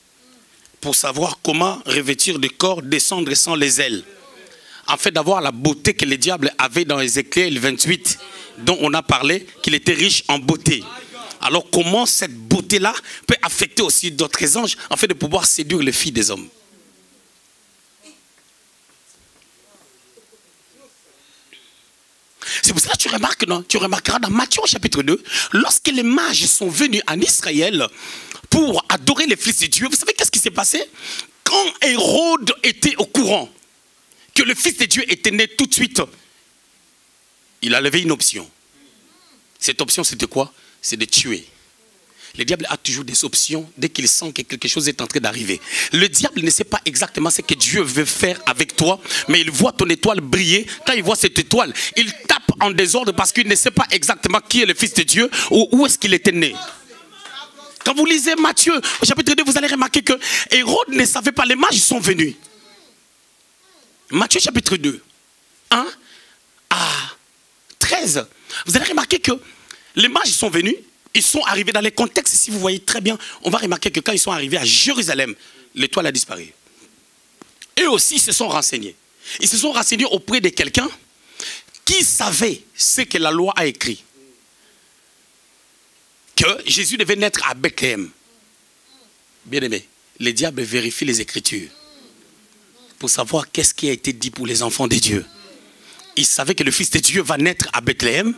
pour savoir comment revêtir le corps, descendre sans les ailes. En fait, d'avoir la beauté que le diable avait dans Ézéchiel 28, dont on a parlé, qu'il était riche en beauté. Alors comment cette beauté-là peut affecter aussi d'autres anges en fait de pouvoir séduire les filles des hommes? C'est pour ça que tu remarqueras dans Matthieu chapitre 2, lorsque les mages sont venus en Israël pour adorer les fils de Dieu, vous savez qu'est-ce qui s'est passé? Quand Hérode était au courant que le fils de Dieu était né tout de suite, il a levé une option. Cette option, c'était quoi? C'est de tuer. Le diable a toujours des options dès qu'il sent que quelque chose est en train d'arriver. Le diable ne sait pas exactement ce que Dieu veut faire avec toi, mais il voit ton étoile briller. Quand il voit cette étoile, il tape en désordre parce qu'il ne sait pas exactement qui est le fils de Dieu ou où est-ce qu'il était né. Quand vous lisez Matthieu au chapitre 2, vous allez remarquer que Hérode ne savait pas, les mages sont venus. Matthieu chapitre 2, 1 à 13. Vous allez remarquer que les mages sont venus. Ils sont arrivés dans les contextes, si vous voyez très bien, on va remarquer que quand ils sont arrivés à Jérusalem, l'étoile a disparu. Eux aussi se sont renseignés. Ils se sont renseignés auprès de quelqu'un qui savait ce que la loi a écrit. Que Jésus devait naître à Bethléem. Bien aimé, le diable vérifie les Écritures pour savoir qu'est-ce qui a été dit pour les enfants de Dieu. Il savait que le Fils de Dieu va naître à Bethléem,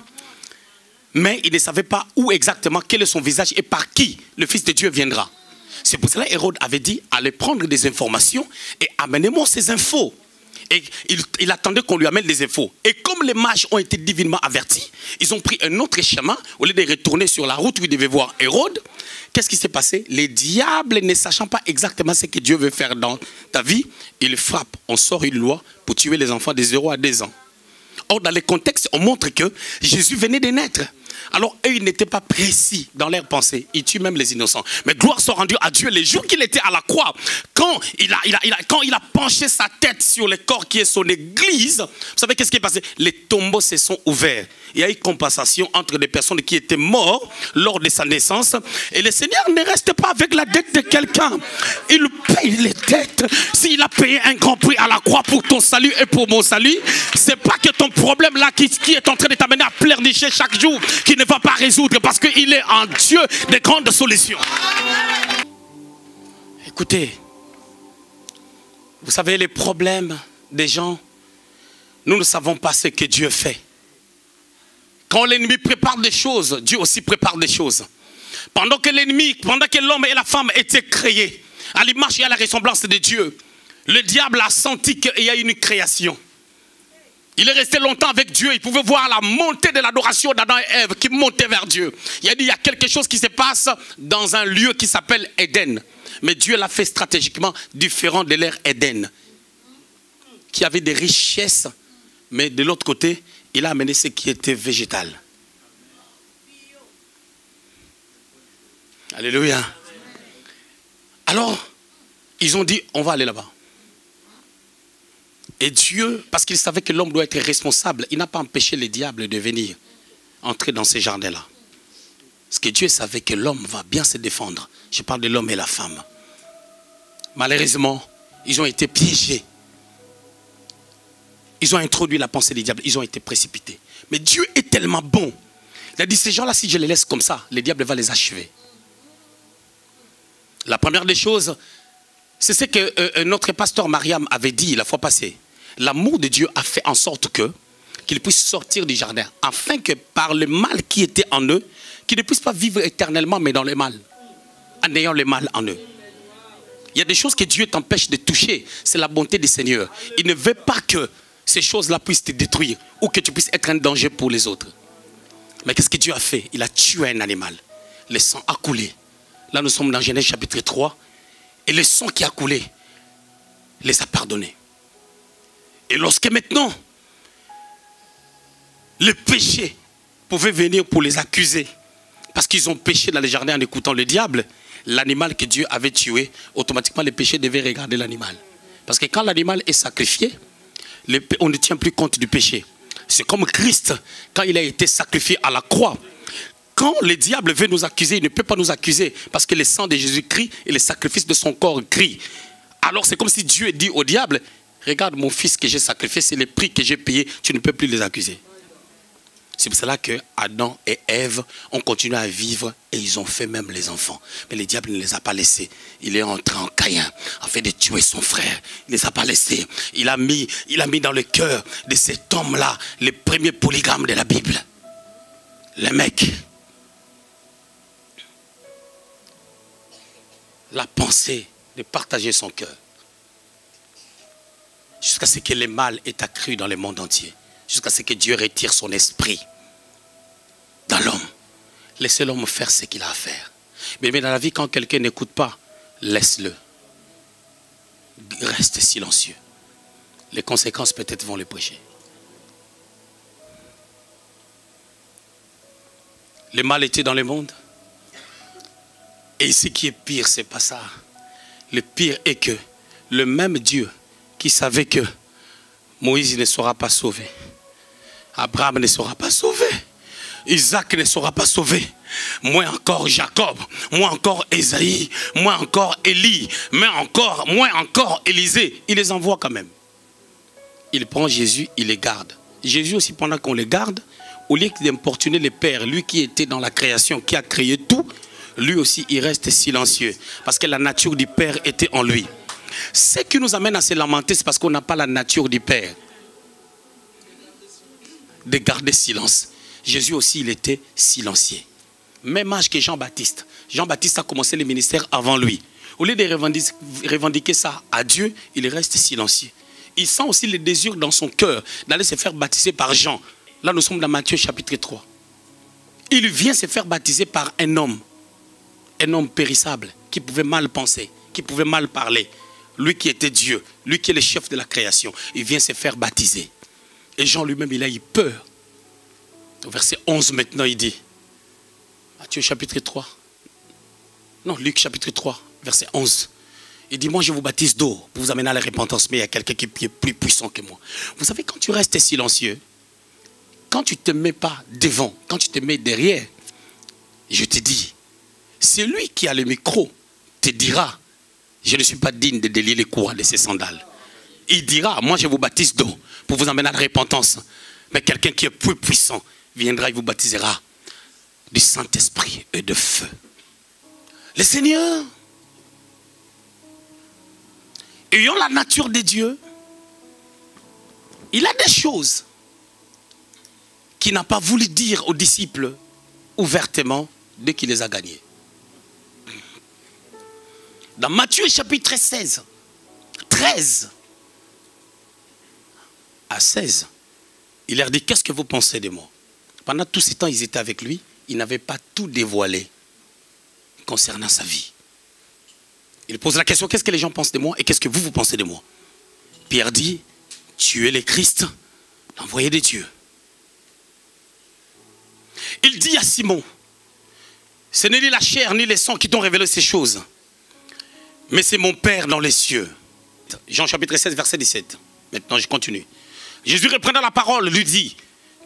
mais il ne savait pas où exactement, quel est son visage et par qui le Fils de Dieu viendra. C'est pour cela qu'Hérode avait dit, allez prendre des informations et amenez-moi ces infos. Et il attendait qu'on lui amène des infos. Et comme les mages ont été divinement avertis, ils ont pris un autre chemin, au lieu de retourner sur la route où ils devaient voir Hérode. Qu'est-ce qui s'est passé? Les diables, ne sachant pas exactement ce que Dieu veut faire dans ta vie, ils frappent. On sort une loi pour tuer les enfants de 0 à 2 ans. Or, dans les contextes, on montre que Jésus venait de naître. Alors, eux, ils n'étaient pas précis dans leurs pensées. Ils tuent même les innocents. Mais gloire soit rendue à Dieu. Les jours qu'il était à la croix, quand il a penché sa tête sur le corps qui est son église, vous savez qu'est-ce qui est passé? Les tombeaux se sont ouverts. Il y a eu compensation entre des personnes qui étaient mortes lors de sa naissance. Et le Seigneur ne reste pas avec la dette de quelqu'un. Il paye les dettes. S'il a payé un grand prix à la croix pour ton salut et pour mon salut, c'est pas que ton problème là qui est en train de t'amener à pleurnicher chaque jour, qui ne va pas résoudre parce qu'il est en Dieu de grandes solutions. Écoutez, vous savez les problèmes des gens, nous ne savons pas ce que Dieu fait. Quand l'ennemi prépare des choses, Dieu aussi prépare des choses. Pendant que l'homme et la femme étaient créés à l'image et à la ressemblance de Dieu, le diable a senti qu'il y a une création. Il est resté longtemps avec Dieu. Il pouvait voir la montée de l'adoration d'Adam et Ève qui montait vers Dieu. Il a dit, il y a quelque chose qui se passe dans un lieu qui s'appelle Éden. Mais Dieu l'a fait stratégiquement différent de l'ère Éden, qui avait des richesses, mais de l'autre côté, il a amené ce qui était végétal. Alléluia. Alors, ils ont dit, on va aller là-bas. Et Dieu, parce qu'il savait que l'homme doit être responsable, il n'a pas empêché les diables de venir entrer dans ces jardins-là. Parce que Dieu savait que l'homme va bien se défendre. Je parle de l'homme et la femme. Malheureusement, ils ont été piégés. Ils ont introduit la pensée des diables. Ils ont été précipités. Mais Dieu est tellement bon. Il a dit, ces gens-là, si je les laisse comme ça, le diable va les achever. La première des choses, c'est ce que notre pasteur Mariam avait dit la fois passée. L'amour de Dieu a fait en sorte qu'ils puissent sortir du jardin, afin que par le mal qui était en eux, qu'ils ne puissent pas vivre éternellement, mais dans le mal, en ayant le mal en eux. Il y a des choses que Dieu t'empêche de toucher, c'est la bonté du Seigneur. Il ne veut pas que ces choses-là puissent te détruire, ou que tu puisses être un danger pour les autres. Mais qu'est-ce que Dieu a fait? Il a tué un animal, le sang a coulé. Là nous sommes dans Genèse chapitre 3, et le sang qui a coulé les a pardonnés. Et lorsque maintenant, le péché pouvait venir pour les accuser, parce qu'ils ont péché dans les jardins en écoutant le diable, l'animal que Dieu avait tué, automatiquement le péché devait regarder l'animal. Parce que quand l'animal est sacrifié, on ne tient plus compte du péché. C'est comme Christ, quand il a été sacrifié à la croix. Quand le diable veut nous accuser, il ne peut pas nous accuser, parce que le sang de Jésus crie et le sacrifice de son corps crie. Alors c'est comme si Dieu dit au diable, regarde mon fils que j'ai sacrifié, c'est le prix que j'ai payé, tu ne peux plus les accuser. C'est pour cela que Adam et Ève ont continué à vivre et ils ont fait même les enfants. Mais le diable ne les a pas laissés. Il est entré en Caïn afin de tuer son frère. Il ne les a pas laissés. Il a mis dans le cœur de cet homme-là les premiers polygames de la Bible. Le mec. La pensée de partager son cœur. Jusqu'à ce que le mal ait accru dans le monde entier. Jusqu'à ce que Dieu retire son esprit dans l'homme. Laissez l'homme faire ce qu'il a à faire. Mais dans la vie, quand quelqu'un n'écoute pas, laisse-le. Reste silencieux. Les conséquences peut-être vont le prêcher. Le mal était dans le monde. Et ce qui est pire, c'est pas ça. Le pire est que le même Dieu qui savait que Moïse ne sera pas sauvé, Abraham ne sera pas sauvé, Isaac ne sera pas sauvé, moins encore Jacob, moins encore Ésaïe, moins encore Élie, moins encore Élisée, il les envoie quand même. Il prend Jésus, il les garde. Jésus aussi, pendant qu'on les garde, au lieu d'importuner le Père, lui qui était dans la création, qui a créé tout, lui aussi il reste silencieux, parce que la nature du Père était en lui. Ce qui nous amène à se lamenter, c'est parce qu'on n'a pas la nature du Père. De garder silence. Jésus aussi, il était silencieux. Même âge que Jean-Baptiste. Jean-Baptiste a commencé le ministère avant lui. Au lieu de revendiquer ça à Dieu, il reste silencieux. Il sent aussi le désir dans son cœur d'aller se faire baptiser par Jean. Là, nous sommes dans Matthieu chapitre 3. Il vient se faire baptiser par un homme périssable, qui pouvait mal penser, qui pouvait mal parler. Lui qui était Dieu, lui qui est le chef de la création, il vient se faire baptiser. Et Jean lui-même, il a eu peur. Au verset 11 maintenant, il dit, Matthieu chapitre 3, non, Luc chapitre 3, verset 11. Il dit, moi je vous baptise d'eau pour vous amener à la repentance, mais il y a quelqu'un qui est plus puissant que moi. Vous savez, quand tu restes silencieux, quand tu ne te mets pas devant, quand tu te mets derrière, je te dis, c'est lui qui a le micro, te dira, je ne suis pas digne de délier les courroies de ses sandales. Il dira, moi je vous baptise d'eau pour vous amener à la repentance. Mais quelqu'un qui est plus puissant viendra et vous baptisera du Saint-Esprit et de feu. Le Seigneur, ayant la nature de Dieu, il a des choses qu'il n'a pas voulu dire aux disciples ouvertement dès qu'il les a gagnés. Dans Matthieu chapitre 16, 13 à 16, il leur dit, qu'est-ce que vous pensez de moi? Pendant tout ce temps, ils étaient avec lui, ils n'avaient pas tout dévoilé concernant sa vie. Il pose la question, qu'est-ce que les gens pensent de moi et qu'est-ce que vous pensez de moi? Pierre dit, tu es le Christ, l'envoyé de Dieu. Il dit à Simon, ce n'est ni la chair ni le sang qui t'ont révélé ces choses, mais c'est mon Père dans les cieux. Jean chapitre 16, verset 17. Maintenant, je continue. Jésus reprenant la parole lui dit,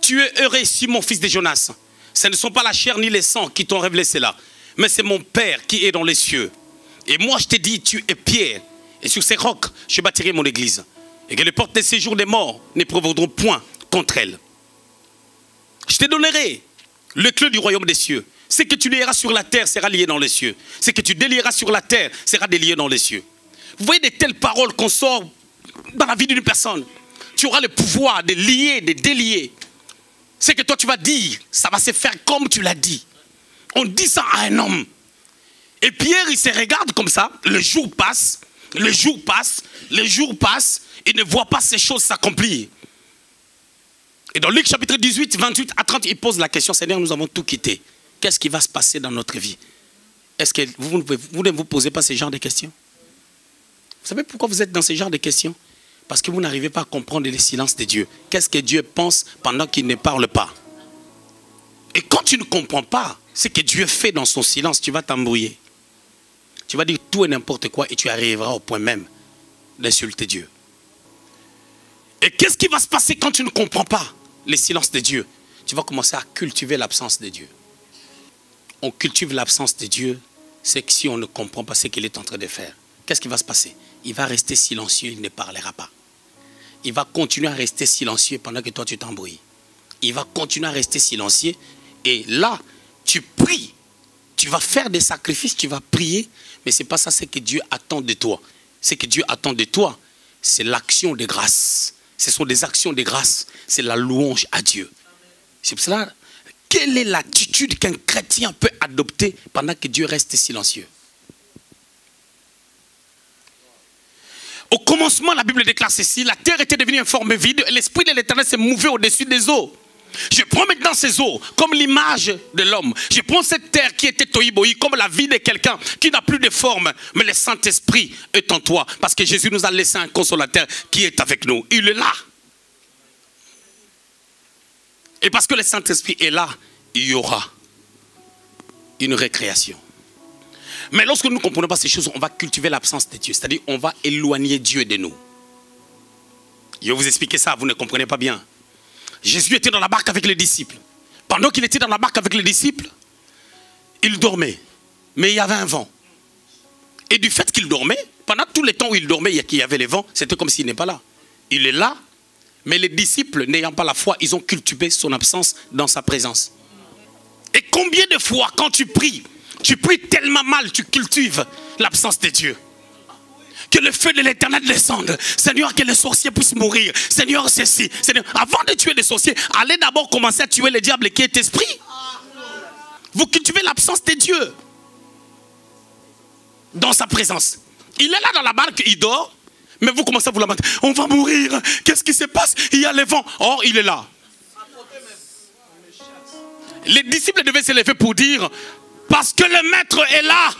tu es heureux Simon, fils de Jonas. Ce ne sont pas la chair ni le sang qui t'ont révélé cela, mais c'est mon Père qui est dans les cieux. Et moi, je te dis, tu es Pierre, et sur ces rocs, je bâtirai mon église. Et que les portes des séjours des morts ne prévaudront point contre elle. Je te donnerai le clé du royaume des cieux. Ce que tu lieras sur la terre sera lié dans les cieux. Ce que tu délieras sur la terre sera délié dans les cieux. Vous voyez de telles paroles qu'on sort dans la vie d'une personne. Tu auras le pouvoir de lier, de délier. Ce que toi tu vas dire, ça va se faire comme tu l'as dit. On dit ça à un homme. Et Pierre, il se regarde comme ça. Le jour passe, le jour passe, le jour passe. Il ne voit pas ces choses s'accomplir. Et dans Luc chapitre 18, 28 à 30, il pose la question, Seigneur, nous avons tout quitté. Qu'est-ce qui va se passer dans notre vie? Est-ce que vous ne vous posez pas ce genre de questions? Vous savez pourquoi vous êtes dans ce genre de questions? Parce que vous n'arrivez pas à comprendre le silence de Dieu. Qu'est-ce que Dieu pense pendant qu'il ne parle pas? Et quand tu ne comprends pas ce que Dieu fait dans son silence, tu vas t'embrouiller. Tu vas dire tout et n'importe quoi et tu arriveras au point même d'insulter Dieu. Et qu'est-ce qui va se passer quand tu ne comprends pas le silence de Dieu? Tu vas commencer à cultiver l'absence de Dieu. On cultive l'absence de Dieu, c'est que si on ne comprend pas ce qu'il est en train de faire, qu'est-ce qui va se passer? Il va rester silencieux, il ne parlera pas. Il va continuer à rester silencieux pendant que toi tu t'embrouilles. il va continuer à rester silencieux. Et là, tu pries. Tu vas faire des sacrifices, tu vas prier. Mais ce n'est pas ça ce que Dieu attend de toi. Ce que Dieu attend de toi, c'est l'action de grâce. Ce sont des actions de grâce. C'est la louange à Dieu. C'est pour cela, quelle est l'attitude qu'un chrétien peut adopter pendant que Dieu reste silencieux? Au commencement, la Bible déclare ceci: la terre était devenue une forme vide et l'Esprit de l'Éternel s'est mouvé au-dessus des eaux. Je prends maintenant ces eaux comme l'image de l'homme. Je prends cette terre qui était tohibohi comme la vie de quelqu'un qui n'a plus de forme. Mais le Saint-Esprit est en toi. Parce que Jésus nous a laissé un consolateur qui est avec nous. Il est là. Et parce que le Saint-Esprit est là, il y aura une récréation. Mais lorsque nous ne comprenons pas ces choses, on va cultiver l'absence de Dieu. C'est-à-dire on va éloigner Dieu de nous. Je vais vous expliquer ça, vous ne comprenez pas bien. Jésus était dans la barque avec les disciples. Pendant qu'il était dans la barque avec les disciples, il dormait. Mais il y avait un vent. Et du fait qu'il dormait, pendant tout le temps où il dormait, il y avait le vent, c'était comme s'il n'est pas là. Il est là, mais les disciples, n'ayant pas la foi, ils ont cultivé son absence dans sa présence. Et combien de fois, quand tu pries tellement mal, tu cultives l'absence de Dieu. Que le feu de l'Éternel descende. Seigneur, que les sorciers puissent mourir. Seigneur, ceci. Seigneur, avant de tuer les sorciers, allez d'abord commencer à tuer le diable qui est esprit. Vous cultivez l'absence de Dieu dans sa présence. Il est là dans la barque, il dort, mais vous commencez à vous lamenter. On va mourir. Qu'est-ce qui se passe? Il y a le vent. Or, il est là. Les disciples devaient se lever pour dire, parce que le maître est là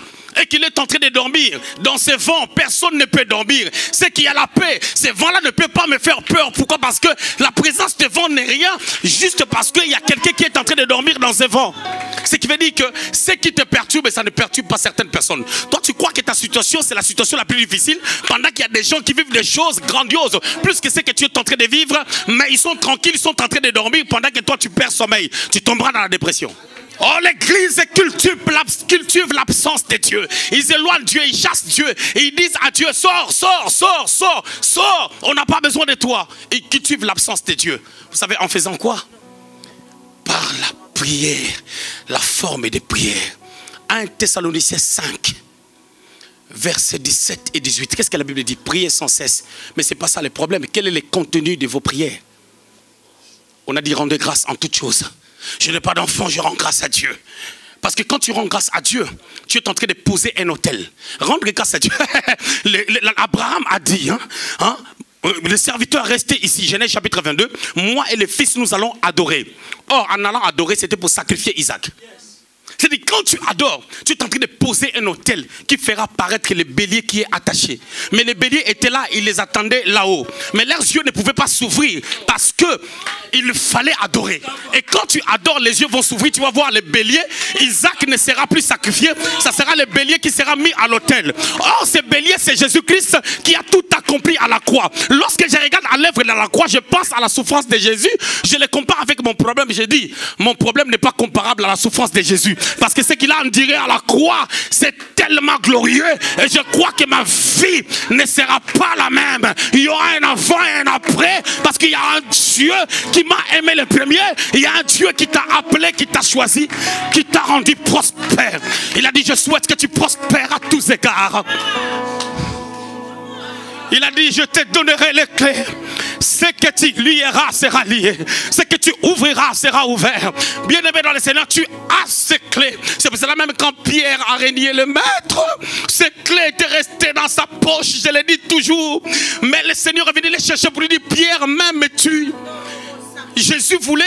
et qu'il est en train de dormir. Dans ces vents, personne ne peut dormir. C'est qu'il y a la paix. Ces vents-là ne peuvent pas me faire peur. Pourquoi? Parce que la présence de vent n'est rien, juste parce qu'il y a quelqu'un qui est en train de dormir dans ces vents. Ce qui veut dire que ce qui te perturbe, ça ne perturbe pas certaines personnes. Toi, tu crois que ta situation, c'est la situation la plus difficile, pendant qu'il y a des gens qui vivent des choses grandioses, plus que ce que tu es en train de vivre, mais ils sont tranquilles, ils sont en train de dormir, pendant que toi, tu perds sommeil. Tu tomberas dans la dépression. Oh, l'église cultive l'absence de Dieu. Ils éloignent Dieu, ils chassent Dieu. Et ils disent à Dieu, sors, sors, sors, sors, sors. On n'a pas besoin de toi. Ils cultivent l'absence de Dieu. Vous savez, en faisant quoi? Par la prière, la forme de prière. 1 Thessaloniciens 5, versets 17 et 18. Qu'est-ce que la Bible dit? Priez sans cesse. Mais ce n'est pas ça le problème. Quel est le contenu de vos prières? On a dit rendez grâce en toutes choses. Je n'ai pas d'enfant, je rends grâce à Dieu. Parce que quand tu rends grâce à Dieu, tu es en train de poser un autel. Rendre grâce à Dieu. Abraham a dit, le serviteur resté ici, Genèse chapitre 22, moi et le fils nous allons adorer. Or, en allant adorer, c'était pour sacrifier Isaac. C'est-à-dire, quand tu adores, tu es en train de poser un autel qui fera paraître le bélier qui est attaché. Mais le bélier était là, il les attendait là-haut. Mais leurs yeux ne pouvaient pas s'ouvrir parce que il fallait adorer. Et quand tu adores, les yeux vont s'ouvrir, tu vas voir le bélier. Isaac ne sera plus sacrifié, ça sera le bélier qui sera mis à l'autel. Or, ce bélier, c'est Jésus-Christ qui a tout accompli à la croix. Lorsque je regarde à l'œuvre de la croix, je pense à la souffrance de Jésus, je le compare avec mon problème. Je dis, mon problème n'est pas comparable à la souffrance de Jésus. Parce que ce qu'il a enduré à la croix, c'est tellement glorieux. Et je crois que ma vie ne sera pas la même. Il y aura un avant et un après. Parce qu'il y a un Dieu qui m'a aimé le premier. Il y a un Dieu qui t'a appelé, qui t'a choisi, qui t'a rendu prospère. Il a dit, je souhaite que tu prospères à tous égards. Il a dit, je te donnerai les clés. Ce que tu lieras sera lié. Ce que tu ouvriras sera ouvert. Bien-aimé dans le Seigneur, tu as ces clés. C'est pour cela même quand Pierre a renié le maître, ces clés étaient restées dans sa poche. Je le dis toujours. Mais le Seigneur est venu les chercher pour lui dire, Pierre, m'aimes-tu? Jésus voulait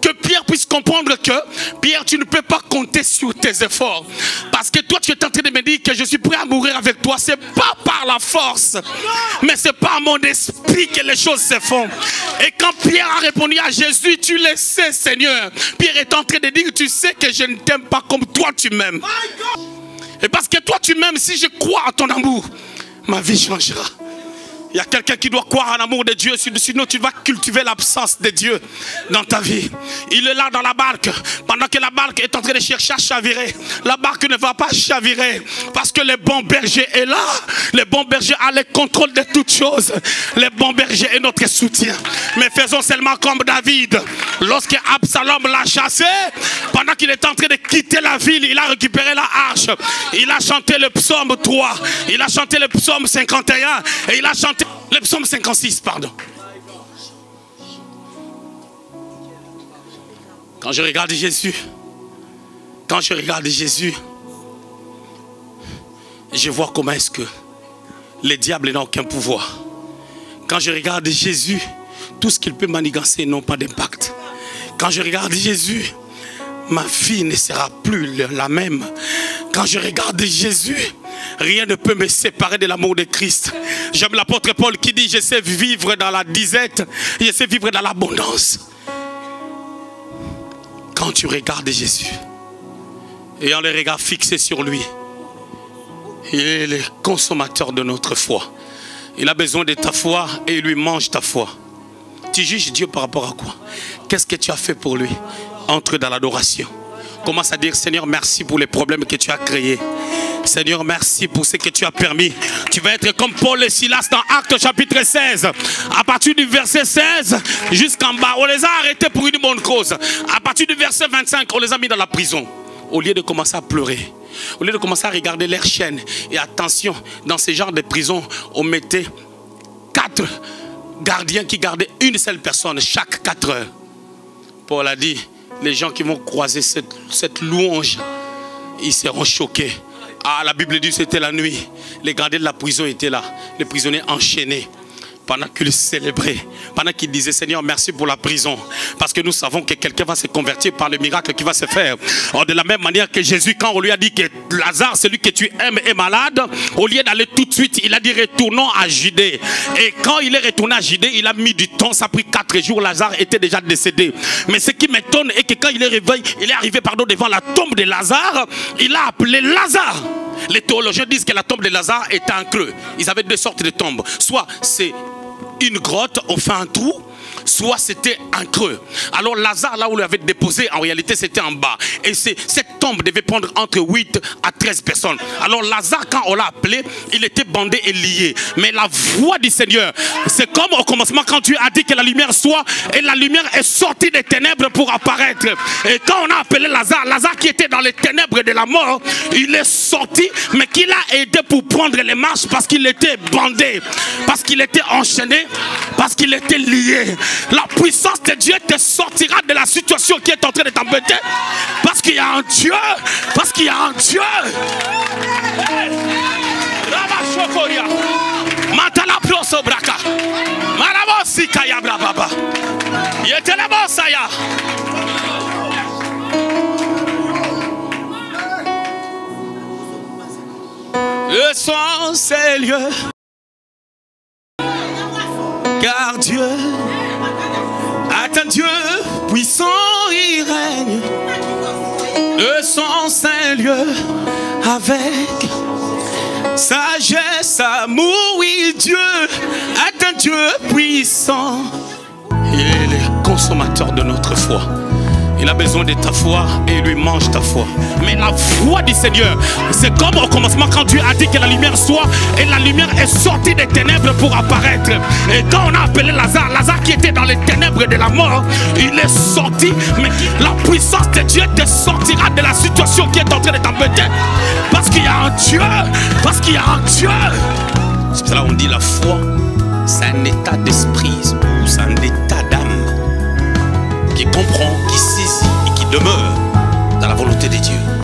que Pierre puisse comprendre que Pierre, tu ne peux pas compter sur tes efforts. Parce que toi, tu es en train de me dire que je suis prêt à mourir avec toi. Ce n'est pas par la force, mais c'est par mon esprit que les choses se font. Et quand Pierre a répondu à Jésus, tu le sais, Seigneur. Pierre est en train de dire, tu sais que je ne t'aime pas comme toi tu m'aimes. Et parce que toi tu m'aimes, si je crois à ton amour, ma vie changera. Il y a quelqu'un qui doit croire en l'amour de Dieu, sinon tu vas cultiver l'absence de Dieu dans ta vie. Il est là dans la barque, pendant que la barque est en train de chercher à chavirer. La barque ne va pas chavirer, parce que le bon berger est là. Le bon berger a le contrôle de toutes choses. Le bon berger est notre soutien. Mais faisons seulement comme David. Lorsque Absalom l'a chassé, pendant qu'il est en train de quitter la ville, il a récupéré la hache. Il a chanté le psaume 3, il a chanté le psaume 51 et il a chanté le psaume 56, pardon. Quand je regarde Jésus, je vois comment est-ce que le diable n'a aucun pouvoir. Quand je regarde Jésus, tout ce qu'il peut manigancer n'a pas d'impact. Quand je regarde Jésus, ma vie ne sera plus la même. Quand je regarde Jésus, rien ne peut me séparer de l'amour de Christ. J'aime l'apôtre Paul qui dit: je sais vivre dans la disette, je sais vivre dans l'abondance. Quand tu regardes Jésus, ayant le regard fixé sur lui, il est le consommateur de notre foi. Il a besoin de ta foi et il lui mange ta foi. Tu juges Dieu par rapport à quoi? Qu'est-ce que tu as fait pour lui? Entre dans l'adoration. Commence à dire: Seigneur, merci pour les problèmes que tu as créés. Seigneur, merci pour ce que tu as permis. Tu vas être comme Paul et Silas dans Actes chapitre 16. À partir du verset 16 jusqu'en bas, on les a arrêtés pour une bonne cause. À partir du verset 25, on les a mis dans la prison. Au lieu de commencer à pleurer, au lieu de commencer à regarder leurs chaînes. Et attention, dans ce genre de prison, on mettait 4 gardiens qui gardaient une seule personne chaque 4 heures. Paul a dit: les gens qui vont croiser cette louange, ils seront choqués. Ah, la Bible dit que c'était la nuit. Les gardiens de la prison étaient là. Les prisonniers enchaînés. Pendant qu'ils célébraient, pendant qu'ils disaient: Seigneur, merci pour la prison, parce que nous savons que quelqu'un va se convertir par le miracle qui va se faire. Or, de la même manière que Jésus, quand on lui a dit que Lazare, celui que tu aimes, est malade, au lieu d'aller tout de suite, il a dit: retournons à Judée. Et quand il est retourné à Judée, il a mis du temps, ça a pris 4 jours, Lazare était déjà décédé. Mais ce qui m'étonne est que quand il est arrivé devant la tombe de Lazare, il a appelé Lazare. Les théologiens disent que la tombe de Lazare était un creux. Ils avaient 2 sortes de tombes. Soit c'est une grotte, on fait un trou, soit c'était un creux. Alors Lazare, là où il l'avait déposé, en réalité c'était en bas. Et cette tombe devait prendre entre 8 à 13 personnes. Alors Lazare, quand on l'a appelé, il était bandé et lié. Mais la voix du Seigneur, c'est comme au commencement quand tu as dit que la lumière soit, et la lumière est sortie des ténèbres pour apparaître. Et quand on a appelé Lazare, Lazare qui était dans les ténèbres de la mort, il est sorti, mais qui l'a aidé pour prendre les marches parce qu'il était bandé, parce qu'il était enchaîné, parce qu'il était lié. La puissance de Dieu te sortira de la situation qui est en train de t'embêter, parce qu'il y a un Dieu, parce qu'il y a un Dieu. Le sang c'est lieu, car Dieu, attends, Dieu puissant, il règne. Le sang c'est lieu, avec sagesse, amour, oui Dieu, attends, Dieu puissant. Il est le consommateur de notre foi. Il a besoin de ta foi et il lui mange ta foi. Mais la foi du Seigneur, c'est comme au commencement quand Dieu a dit que la lumière soit, et la lumière est sortie des ténèbres pour apparaître. Et quand on a appelé Lazare, Lazare qui était dans les ténèbres de la mort, il est sorti. Mais la puissance de Dieu te sortira de la situation qui est en train de t'embêter, parce qu'il y a un Dieu, parce qu'il y a un Dieu. C'est pour cela qu'on dit la foi, c'est un état d'esprit, ou c'est un état d'âme qui comprend, qui saisit et qui demeure dans la volonté de Dieu.